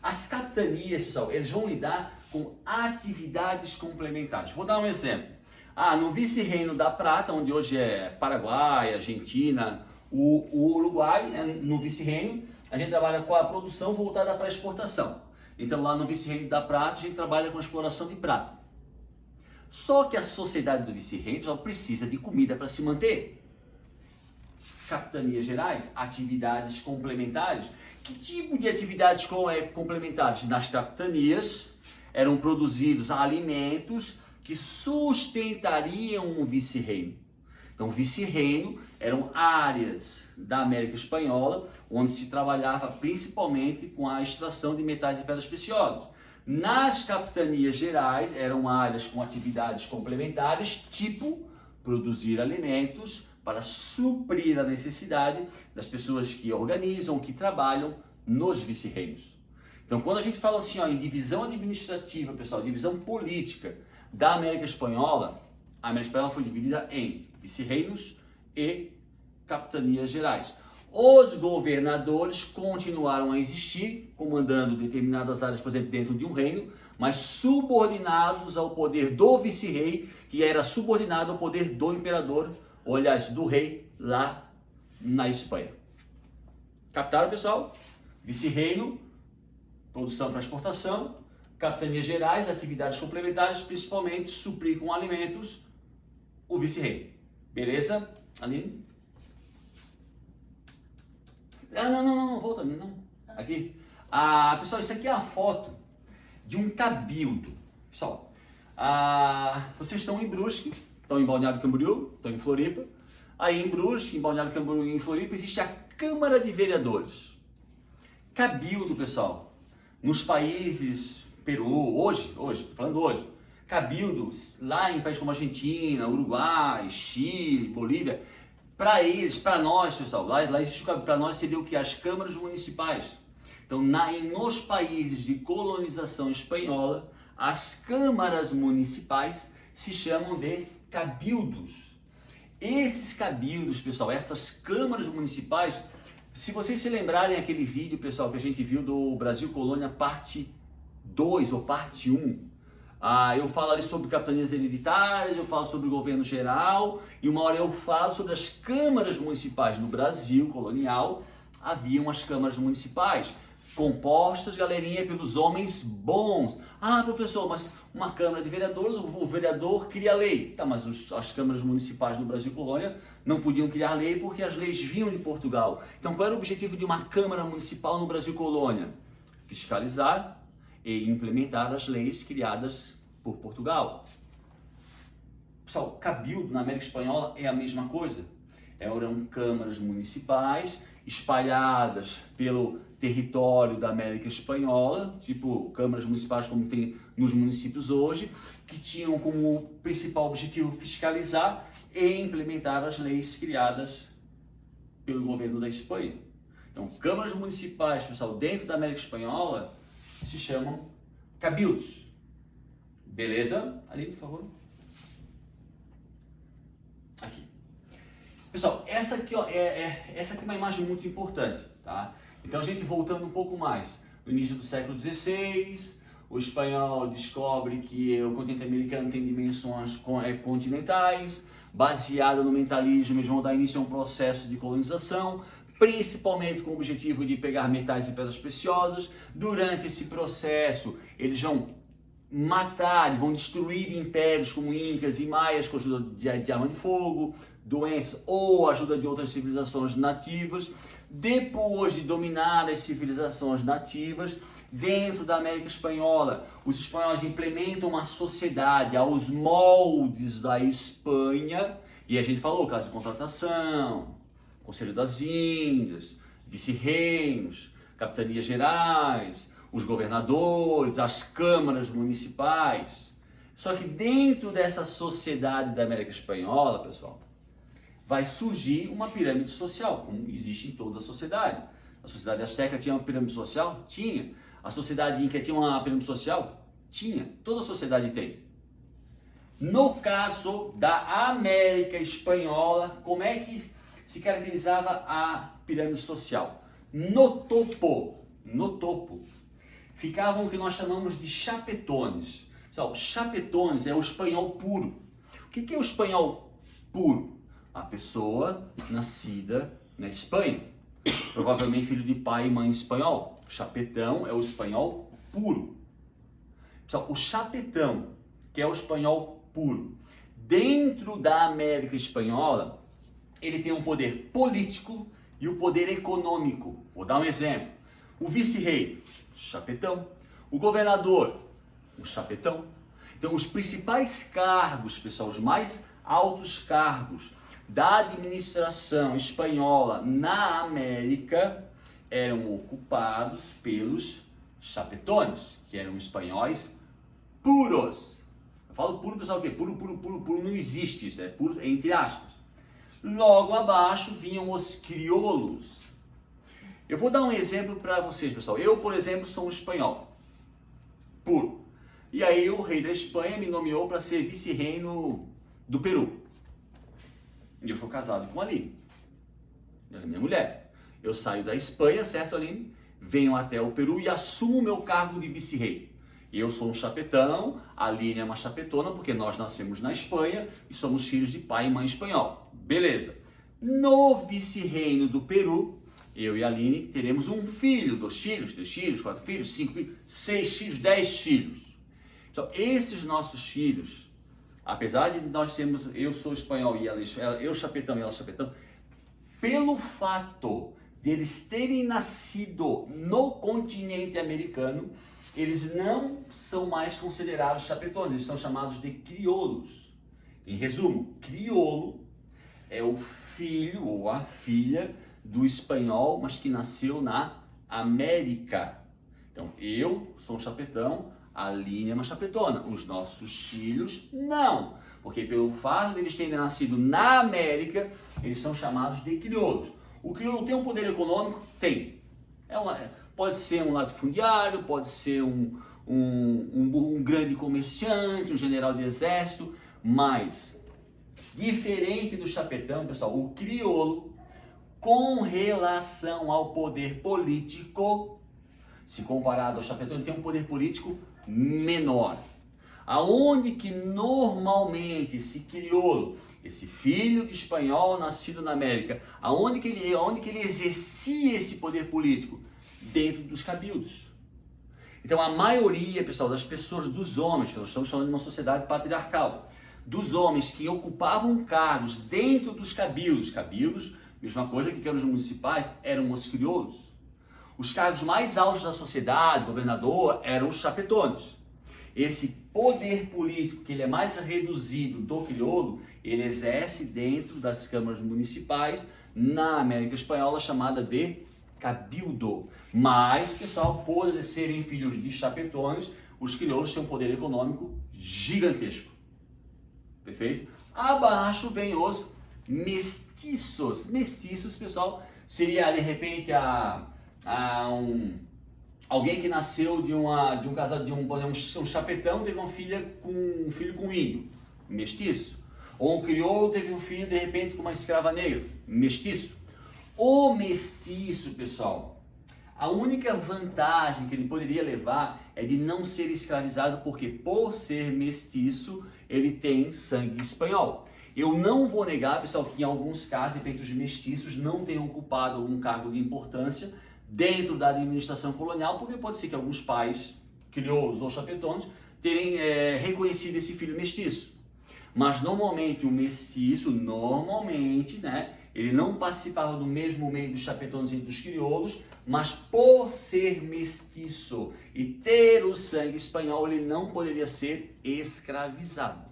As capitanias, pessoal, eles vão lidar com atividades complementares. Vou dar um exemplo. No vice-reino da Prata, onde hoje é Paraguai, Argentina, o Uruguai, né, no vice-reino, a gente trabalha com a produção voltada para a exportação. Então lá no vice-reino da Prata, a gente trabalha com a exploração de prata. Só que a sociedade do vice-reino precisa de comida para se manter. Capitanias gerais, atividades complementares. Que tipo de atividades complementares? Nas capitanias eram produzidos alimentos que sustentariam um vice-reino. Então, vice-reino eram áreas da América Espanhola onde se trabalhava principalmente com a extração de metais e pedras preciosas. Nas capitanias gerais eram áreas com atividades complementares, tipo produzir alimentos para suprir a necessidade das pessoas que organizam, que trabalham nos vice-reinos. Então, quando a gente fala assim, em divisão administrativa, pessoal, divisão política da América Espanhola, a América Espanhola foi dividida em vice-reinos e capitanias gerais. Os governadores continuaram a existir, comandando determinadas áreas, por exemplo, dentro de um reino, mas subordinados ao poder do vice-rei, que era subordinado ao poder do imperador, ou aliás, do rei lá na Espanha. Captaram, pessoal? Vice-reino, produção para exportação, capitanias gerais, atividades complementares, principalmente suprir com alimentos o vice-rei. Beleza, Aline? Não, volta, não. Aqui. Pessoal, isso aqui é a foto de um cabildo. Pessoal, vocês estão em Brusque, estão em Balneário Camboriú, estão em Floripa. Aí em Brusque, em Balneário Camboriú e em Floripa, existe a Câmara de Vereadores. Cabildo, pessoal, nos países Peru, hoje, falando hoje, cabildos lá em países como Argentina, Uruguai, Chile, Bolívia, para eles, para nós, pessoal, lá existe para nós seria o que? As câmaras municipais. Então, nos países de colonização espanhola, as câmaras municipais se chamam de cabildos. Esses cabildos, pessoal, essas câmaras municipais, se vocês se lembrarem aquele vídeo, pessoal, que a gente viu do Brasil Colônia parte 2 ou parte 1, eu falo ali sobre capitanias hereditárias, eu falo sobre o governo geral, e uma hora eu falo sobre as câmaras municipais. No Brasil colonial, haviam as câmaras municipais, compostas, galerinha, pelos homens bons. Professor, mas uma Câmara de Vereadores, o vereador cria lei. Tá, mas as câmaras municipais no Brasil Colônia não podiam criar lei porque as leis vinham de Portugal. Então, qual era o objetivo de uma Câmara Municipal no Brasil Colônia? Fiscalizar e implementar as leis criadas por Portugal. Pessoal, cabildo na América Espanhola é a mesma coisa. Eram câmaras municipais espalhadas pelo território da América Espanhola, tipo câmaras municipais como tem nos municípios hoje, que tinham como principal objetivo fiscalizar e implementar as leis criadas pelo governo da Espanha. Então, câmaras municipais, pessoal, dentro da América Espanhola se chamam cabildos. Beleza? Ali, por favor. Aqui. Pessoal, essa aqui é uma imagem muito importante, tá? Então, a gente voltando um pouco mais, no início do século XVI, o espanhol descobre que o continente americano tem dimensões continentais, baseado no mentalismo, eles vão dar início a um processo de colonização, principalmente com o objetivo de pegar metais e pedras preciosas. Durante esse processo, eles vão matar, vão destruir impérios como Incas e Maias com a ajuda de arma de fogo, doenças ou ajuda de outras civilizações nativas. Depois de dominar as civilizações nativas, dentro da América Espanhola, os espanhóis implementam uma sociedade aos moldes da Espanha, e a gente falou, casa de contratação, Conselho das Índias, vice-reinos, capitanias gerais, os governadores, as câmaras municipais. Só que dentro dessa sociedade da América Espanhola, pessoal, vai surgir uma pirâmide social, como existe em toda a sociedade. A sociedade azteca tinha uma pirâmide social? Tinha. A sociedade inca tinha uma pirâmide social? Tinha. Toda a sociedade tem. No caso da América Espanhola, como é que se caracterizava a pirâmide social? No topo, ficavam o que nós chamamos de chapetones. Então, chapetones é o espanhol puro. O que é o espanhol puro? A pessoa nascida na Espanha, provavelmente filho de pai e mãe espanhol. Chapetão é o espanhol puro. Então, o chapetão, que é o espanhol puro, dentro da América Espanhola, ele tem um poder político e o poder econômico. Vou dar um exemplo. O vice-rei, chapetão. O governador, um chapetão. Então, os principais cargos, pessoal, os mais altos cargos da administração espanhola na América eram ocupados pelos chapetones, que eram espanhóis puros. Eu falo puro, pessoal, o quê? Puro não existe isso, é puro entre aspas. Logo abaixo vinham os crioulos. Eu vou dar um exemplo para vocês, pessoal. Eu, por exemplo, sou um espanhol puro. E aí o rei da Espanha me nomeou para ser vice-reino do Peru. E eu sou casado com a Aline, ela é minha mulher. eu saio da Espanha, certo, Aline? Venho até o Peru e assumo o meu cargo de vice-rei. Eu sou um chapetão, a Aline é uma chapetona, porque nós nascemos na Espanha e somos filhos de pai e mãe espanhol. Beleza. No vice-reino do Peru, eu e a Aline teremos um filho, 2 filhos, 3 filhos, 4 filhos, 5 filhos, 6 filhos, 10 filhos. Então, esses nossos filhos, apesar de nós sermos, eu sou espanhol e ela, eu chapetão e ela chapetão, pelo fato deles terem nascido no continente americano, eles não são mais considerados chapetões, eles são chamados de crioulos. Em resumo, crioulo é o filho ou a filha do espanhol, mas que nasceu na América. Então, eu sou um chapetão, a Aline é uma chapetona. Os nossos filhos, não. Porque pelo fato de eles terem nascido na América, eles são chamados de crioulos. O crioulo tem um poder econômico? Tem. Pode ser um latifundiário, pode ser um grande comerciante, um general de exército, mas, diferente do chapetão, pessoal, o crioulo, com relação ao poder político, se comparado ao chapetão, ele tem um poder político menor. Aonde que normalmente esse crioulo, esse filho de espanhol nascido na América, aonde que ele exercia esse poder político? Dentro dos cabildos. Então a maioria, pessoal, das pessoas, dos homens, nós estamos falando de uma sociedade patriarcal, dos homens que ocupavam cargos dentro dos cabildos, mesma coisa que os municipais, eram os crioulos. Os cargos mais altos da sociedade, governador, eram os chapetones. Esse poder político, que ele é mais reduzido do crioulo, ele exerce dentro das câmaras municipais na América Espanhola, chamada de cabildo. Mas, pessoal, por eles serem filhos de chapetones, os crioulos têm um poder econômico gigantesco. Perfeito? Abaixo vem os mestiços. Mestiços, pessoal, seria de repente alguém que nasceu de um casal, um chapetão teve um filho com um índio, mestiço. Ou um crioulo teve um filho de repente com uma escrava negra, mestiço. O mestiço, pessoal, a única vantagem que ele poderia levar é de não ser escravizado, porque por ser mestiço, ele tem sangue espanhol. Eu não vou negar, pessoal, que em alguns casos, de repente, os mestiços não tenham ocupado algum cargo de importância dentro da administração colonial, porque pode ser que alguns pais, crioulos ou chapetones, terem reconhecido esse filho mestiço. Mas normalmente o mestiço, né, ele não participava do mesmo meio dos chapetones e dos crioulos, mas por ser mestiço e ter o sangue espanhol, ele não poderia ser escravizado.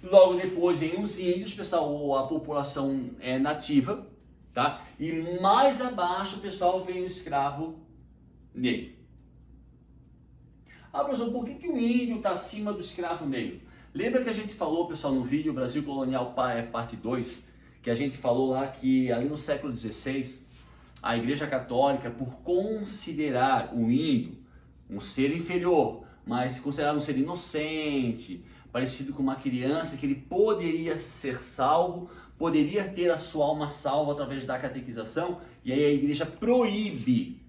Logo depois vem os índios, pessoal, a população é nativa, tá? E mais abaixo, pessoal, vem o escravo negro. Ah, professor, por que o índio está acima do escravo negro? Lembra que a gente falou, pessoal, no vídeo Brasil Colonial parte 2, que a gente falou lá que ali no século XVI, a Igreja Católica, por considerar o índio um ser inferior, mas considerar um ser inocente, parecido com uma criança, que ele poderia ser salvo, poderia ter a sua alma salva através da catequização, e aí a igreja proíbe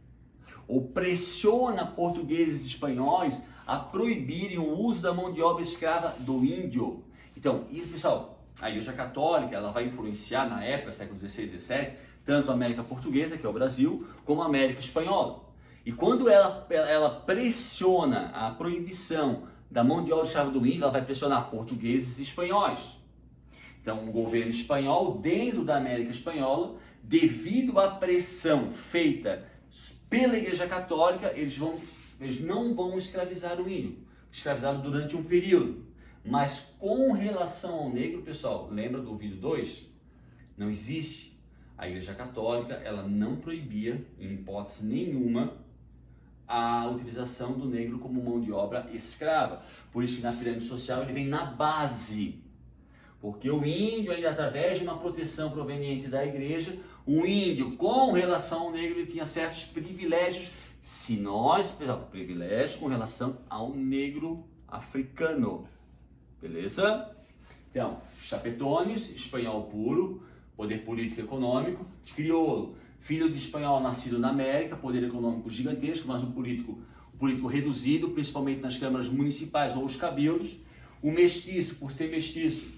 ou pressiona portugueses e espanhóis a proibirem o uso da mão de obra escrava do índio. Então, isso, pessoal, a Igreja Católica, ela vai influenciar na época, século XVI e XVII, tanto a América Portuguesa, que é o Brasil, como a América Espanhola. E quando ela pressiona a proibição da mão de obra escrava do índio, ela vai pressionar portugueses e espanhóis. Então, o governo espanhol, dentro da América Espanhola, devido à pressão feita pela Igreja Católica, eles não vão escravizar o índio. Escravizaram durante um período. Mas com relação ao negro, pessoal, lembra do vídeo 2? Não existe. A Igreja Católica, ela não proibia, em hipótese nenhuma, a utilização do negro como mão de obra escrava. Por isso que na pirâmide social ele vem na base. Porque o índio, aí, através de uma proteção proveniente da igreja, o índio, com relação ao negro, ele tinha certos privilégios, privilégios com relação ao negro africano. Beleza? Então, chapetones, espanhol puro, poder político e econômico, crioulo, filho de espanhol nascido na América, poder econômico gigantesco, mas um político reduzido, principalmente nas câmaras municipais ou os cabildos. O mestiço, por ser mestiço,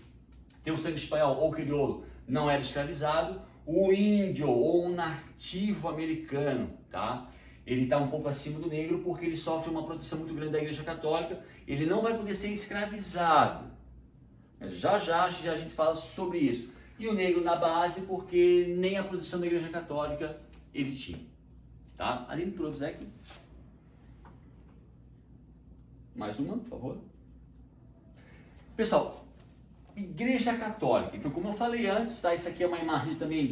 ter o sangue espanhol ou crioulo, não era escravizado. O índio ou o nativo americano, tá? Ele está um pouco acima do negro porque ele sofre uma proteção muito grande da Igreja Católica. Ele não vai poder ser escravizado. Já a gente fala sobre isso. E o negro na base porque nem a proteção da Igreja Católica ele tinha. Tá? Aline Provzek. Mais uma, por favor. Pessoal, Igreja Católica. Então, como eu falei antes, tá? Isso aqui é uma imagem também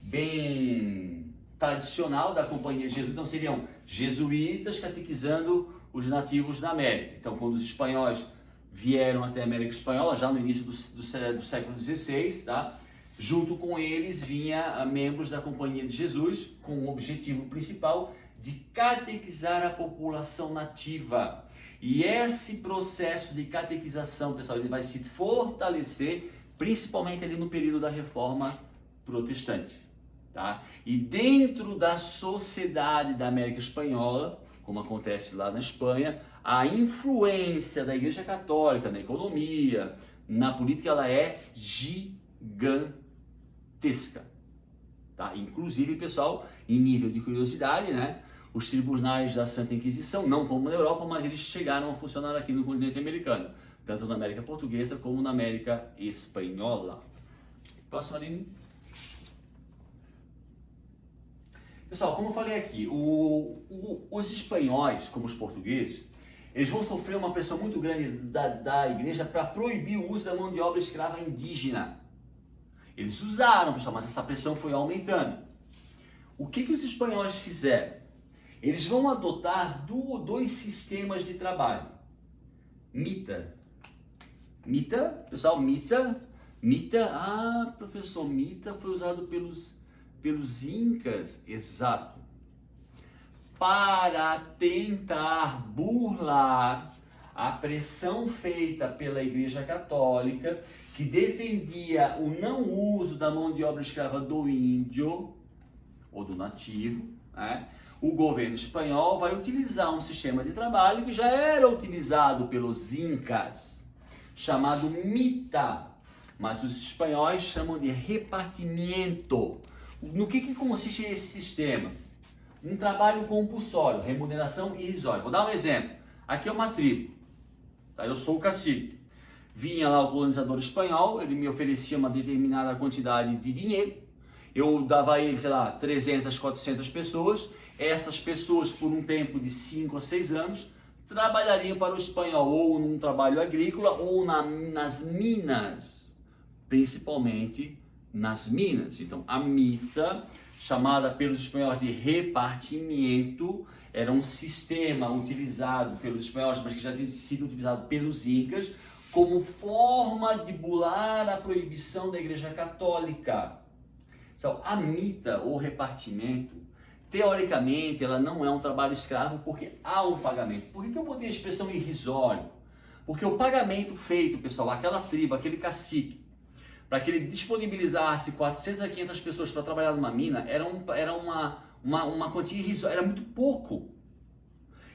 bem tradicional da Companhia de Jesus. Então, seriam jesuítas catequizando os nativos da América. Então, quando os espanhóis vieram até a América Espanhola, já no início do século XVI, tá? Junto com eles vinha membros da Companhia de Jesus com o objetivo principal de catequizar a população nativa. E esse processo de catequização, pessoal, ele vai se fortalecer principalmente ali no período da Reforma Protestante, tá? E dentro da sociedade da América Espanhola, como acontece lá na Espanha, a influência da Igreja Católica na economia, na política, ela é gigantesca, tá? Inclusive, pessoal, em nível de curiosidade, né? Os tribunais da Santa Inquisição, não como na Europa, mas eles chegaram a funcionar aqui no continente americano, tanto na América Portuguesa como na América Espanhola. Próxima linha. Pessoal, como eu falei aqui, os espanhóis, como os portugueses, eles vão sofrer uma pressão muito grande da igreja para proibir o uso da mão de obra escrava indígena. Eles usaram, pessoal, mas essa pressão foi aumentando. O que os espanhóis fizeram? Eles vão adotar dois sistemas de trabalho. Mita. Mita, pessoal, mita. Ah, professor, mita foi usado pelos incas, exato. Para tentar burlar a pressão feita pela Igreja Católica, que defendia o não uso da mão de obra escrava do índio ou do nativo, né? O governo espanhol vai utilizar um sistema de trabalho que já era utilizado pelos incas, chamado mita, mas os espanhóis chamam de repartimento. No que consiste esse sistema? Um trabalho compulsório, remuneração irrisória. Vou dar um exemplo. Aqui é uma tribo, tá? Eu sou o cacique. Vinha lá o colonizador espanhol, ele me oferecia uma determinada quantidade de dinheiro, eu dava a ele, sei lá, 300, 400 pessoas. Essas pessoas, por um tempo de 5 a 6 anos, trabalhariam para o espanhol ou num trabalho agrícola ou nas minas, principalmente nas minas. Então, a mita, chamada pelos espanhóis de repartimento, era um sistema utilizado pelos espanhóis, mas que já tinha sido utilizado pelos incas, como forma de bular a proibição da Igreja Católica. Então, a mita ou repartimento, teoricamente, ela não é um trabalho escravo porque há um pagamento. Por que eu botei a expressão irrisório? Porque o pagamento feito, pessoal, aquela tribo, aquele cacique, para que ele disponibilizasse 400 a 500 pessoas para trabalhar numa mina, era uma quantia irrisória, era muito pouco.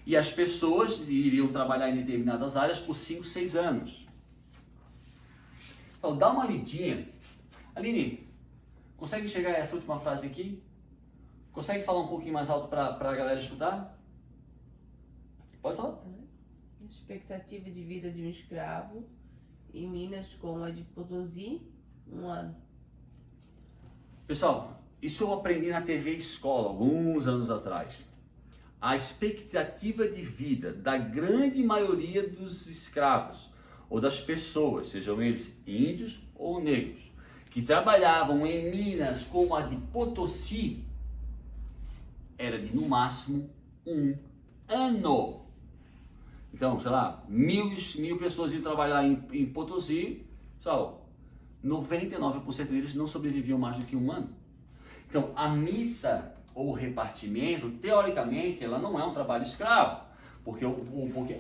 E as pessoas iriam trabalhar em determinadas áreas por 5, 6 anos. Então, dá uma lidinha. Aline, consegue chegar a essa última frase aqui? Consegue falar um pouquinho mais alto para a galera escutar? Pode falar. Expectativa de vida de um escravo em Minas como a de Potosí, 1 ano. Pessoal, isso eu aprendi na TV Escola, alguns anos atrás. A expectativa de vida da grande maioria dos escravos, ou das pessoas, sejam eles índios ou negros, que trabalhavam em Minas como a de Potosí, era de no máximo 1 ano. Então, sei lá, mil pessoas iam trabalhar em Potosí, pessoal, 99% deles não sobreviviam mais do que 1 ano. Então, a mita ou repartimento, teoricamente, ela não é um trabalho escravo, porque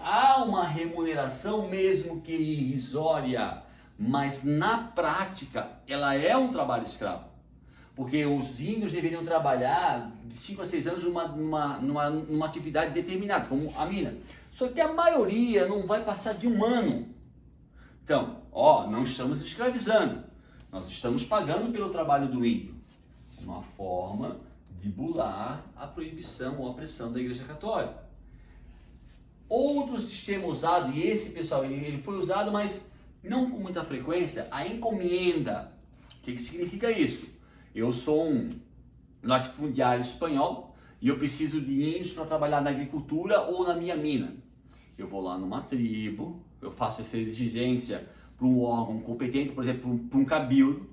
há uma remuneração mesmo que irrisória, mas na prática ela é um trabalho escravo. porque os índios deveriam trabalhar de 5 a 6 anos numa atividade determinada, como a mina. Só que a maioria não vai passar de 1 ano. Então, não estamos escravizando, nós estamos pagando pelo trabalho do índio. Uma forma de bular a proibição ou a pressão da Igreja Católica. Outro sistema usado, e esse, pessoal, ele foi usado, mas não com muita frequência, a encomenda. O que significa isso? Eu sou um latifundiário espanhol e eu preciso de índios para trabalhar na agricultura ou na minha mina. Eu vou lá numa tribo, eu faço essa exigência para um órgão competente, por exemplo, para um cabildo.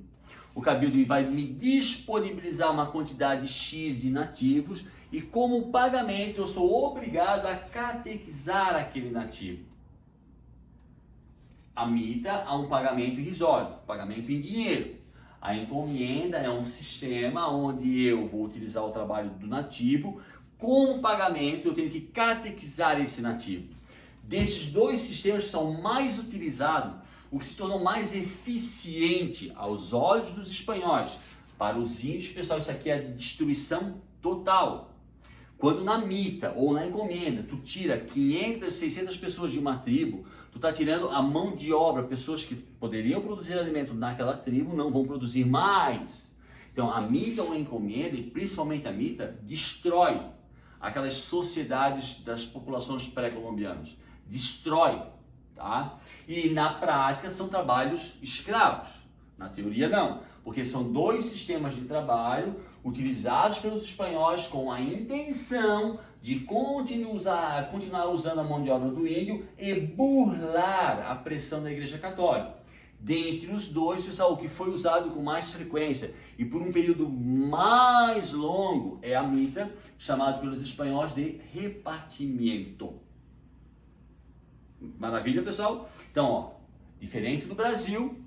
O cabildo vai me disponibilizar uma quantidade X de nativos e como pagamento eu sou obrigado a catequizar aquele nativo. A mita há um pagamento irrisório, pagamento em dinheiro. A encomenda é um sistema onde eu vou utilizar o trabalho do nativo, como pagamento eu tenho que catequizar esse nativo. Desses dois sistemas que são mais utilizados, o que se tornou mais eficiente aos olhos dos espanhóis, para os índios, pessoal, isso aqui é destruição total. Quando na mita ou na encomenda tu tira 500, 600 pessoas de uma tribo, tu está tirando a mão de obra, pessoas que poderiam produzir alimento naquela tribo não vão produzir mais. Então a mita ou a encomenda, e principalmente a mita, destrói aquelas sociedades das populações pré-colombianas. Destrói, tá? E na prática são trabalhos escravos. Na teoria não, porque são dois sistemas de trabalho utilizados pelos espanhóis com a intenção de continuar usando a mão de obra do índio e burlar a pressão da Igreja Católica. Dentre os dois, pessoal, o que foi usado com mais frequência e por um período mais longo é a mita, chamado pelos espanhóis de repartimento. Maravilha, pessoal? Então, diferente do Brasil,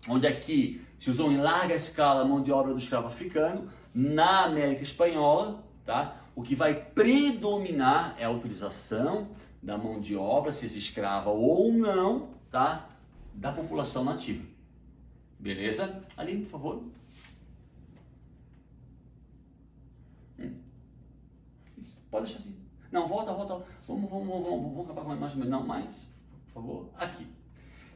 onde aqui se usou em larga escala a mão de obra do escravo africano, na América Espanhola, tá? O que vai predominar é a utilização da mão de obra, seja escrava ou não, tá? Da população nativa. Beleza? Ali, por favor. Isso. Pode deixar assim. Não, volta. Vamos acabar com a imagem, não mais, por favor, aqui.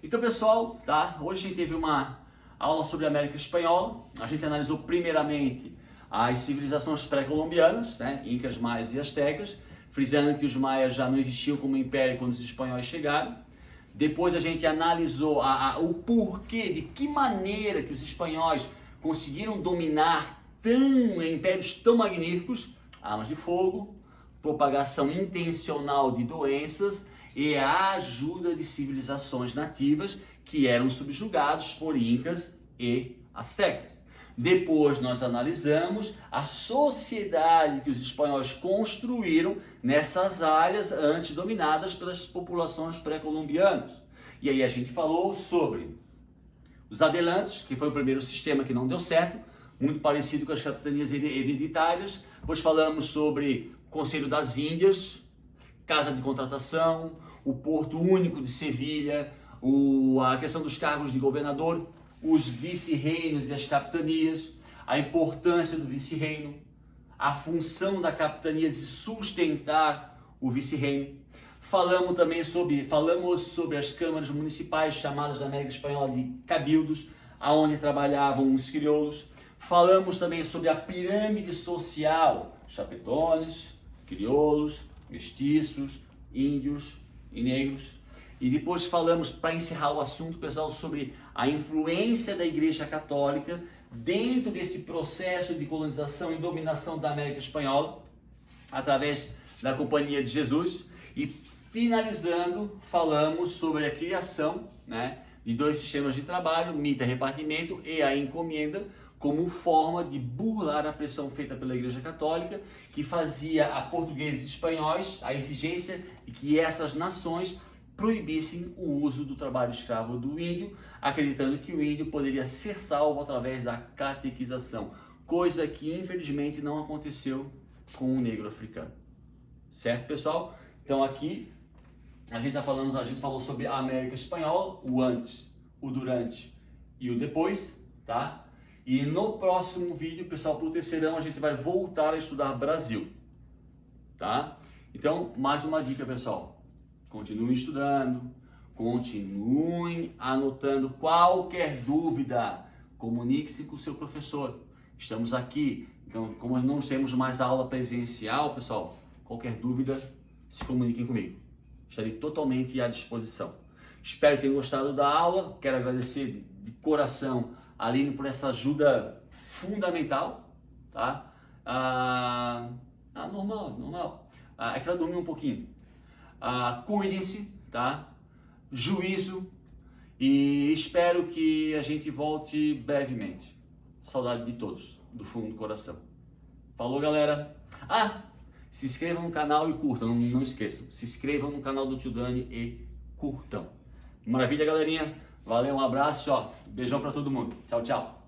Então, pessoal, tá? Hoje a gente teve uma aula sobre a América Espanhola. A gente analisou primeiramente as civilizações pré-colombianas, né? Incas, maias e astecas, frisando que os maias já não existiam como império quando os espanhóis chegaram. Depois a gente analisou o porquê, de que maneira que os espanhóis conseguiram dominar impérios tão magníficos, armas de fogo, propagação intencional de doenças e a ajuda de civilizações nativas que eram subjugados por incas e astecas. Depois nós analisamos a sociedade que os espanhóis construíram nessas áreas antes dominadas pelas populações pré-colombianas. E aí a gente falou sobre os adelantos, que foi o primeiro sistema que não deu certo, muito parecido com as capitanias hereditárias. Depois falamos sobre o Conselho das Índias, Casa de Contratação, o Porto Único de Sevilha, a questão dos cargos de governador, os vice-reinos e as capitanias, a importância do vice-reino, a função da capitania de sustentar o vice-reino. Falamos sobre as câmaras municipais chamadas na América Espanhola de cabildos, aonde trabalhavam os crioulos. Falamos também sobre a pirâmide social, chapetones, crioulos, mestiços, índios e negros. E depois falamos, para encerrar o assunto, pessoal, sobre a influência da Igreja Católica dentro desse processo de colonização e dominação da América Espanhola, através da Companhia de Jesus. E finalizando, falamos sobre a criação, né, de dois sistemas de trabalho, mita, repartimento e a encomenda, como forma de burlar a pressão feita pela Igreja Católica, que fazia a portugueses e espanhóis a exigência de que essas nações proibissem o uso do trabalho escravo do índio, acreditando que o índio poderia ser salvo através da catequização, coisa que infelizmente não aconteceu com o negro africano. Certo, pessoal? Então aqui a gente falou sobre a América Espanhola, o antes, o durante e o depois, tá? E no próximo vídeo, pessoal, para o terceirão, a gente vai voltar a estudar Brasil, tá? Então, mais uma dica, pessoal. Continuem estudando, continuem anotando qualquer dúvida. Comunique-se com o seu professor. Estamos aqui. Então, como não temos mais aula presencial, pessoal, qualquer dúvida, se comuniquem comigo. Estarei totalmente à disposição. Espero que tenham gostado da aula. Quero agradecer de coração a Aline por essa ajuda fundamental, tá? Normal. É que ela dormiu um pouquinho. Cuidem-se, tá? Juízo, e espero que a gente volte brevemente. Saudade de todos, do fundo do coração. Falou, galera. Se inscrevam no canal e curtam, não esqueçam. Se inscrevam no canal do Tio Dani e curtam. Maravilha, galerinha. Valeu, um abraço, beijão pra todo mundo. Tchau, tchau.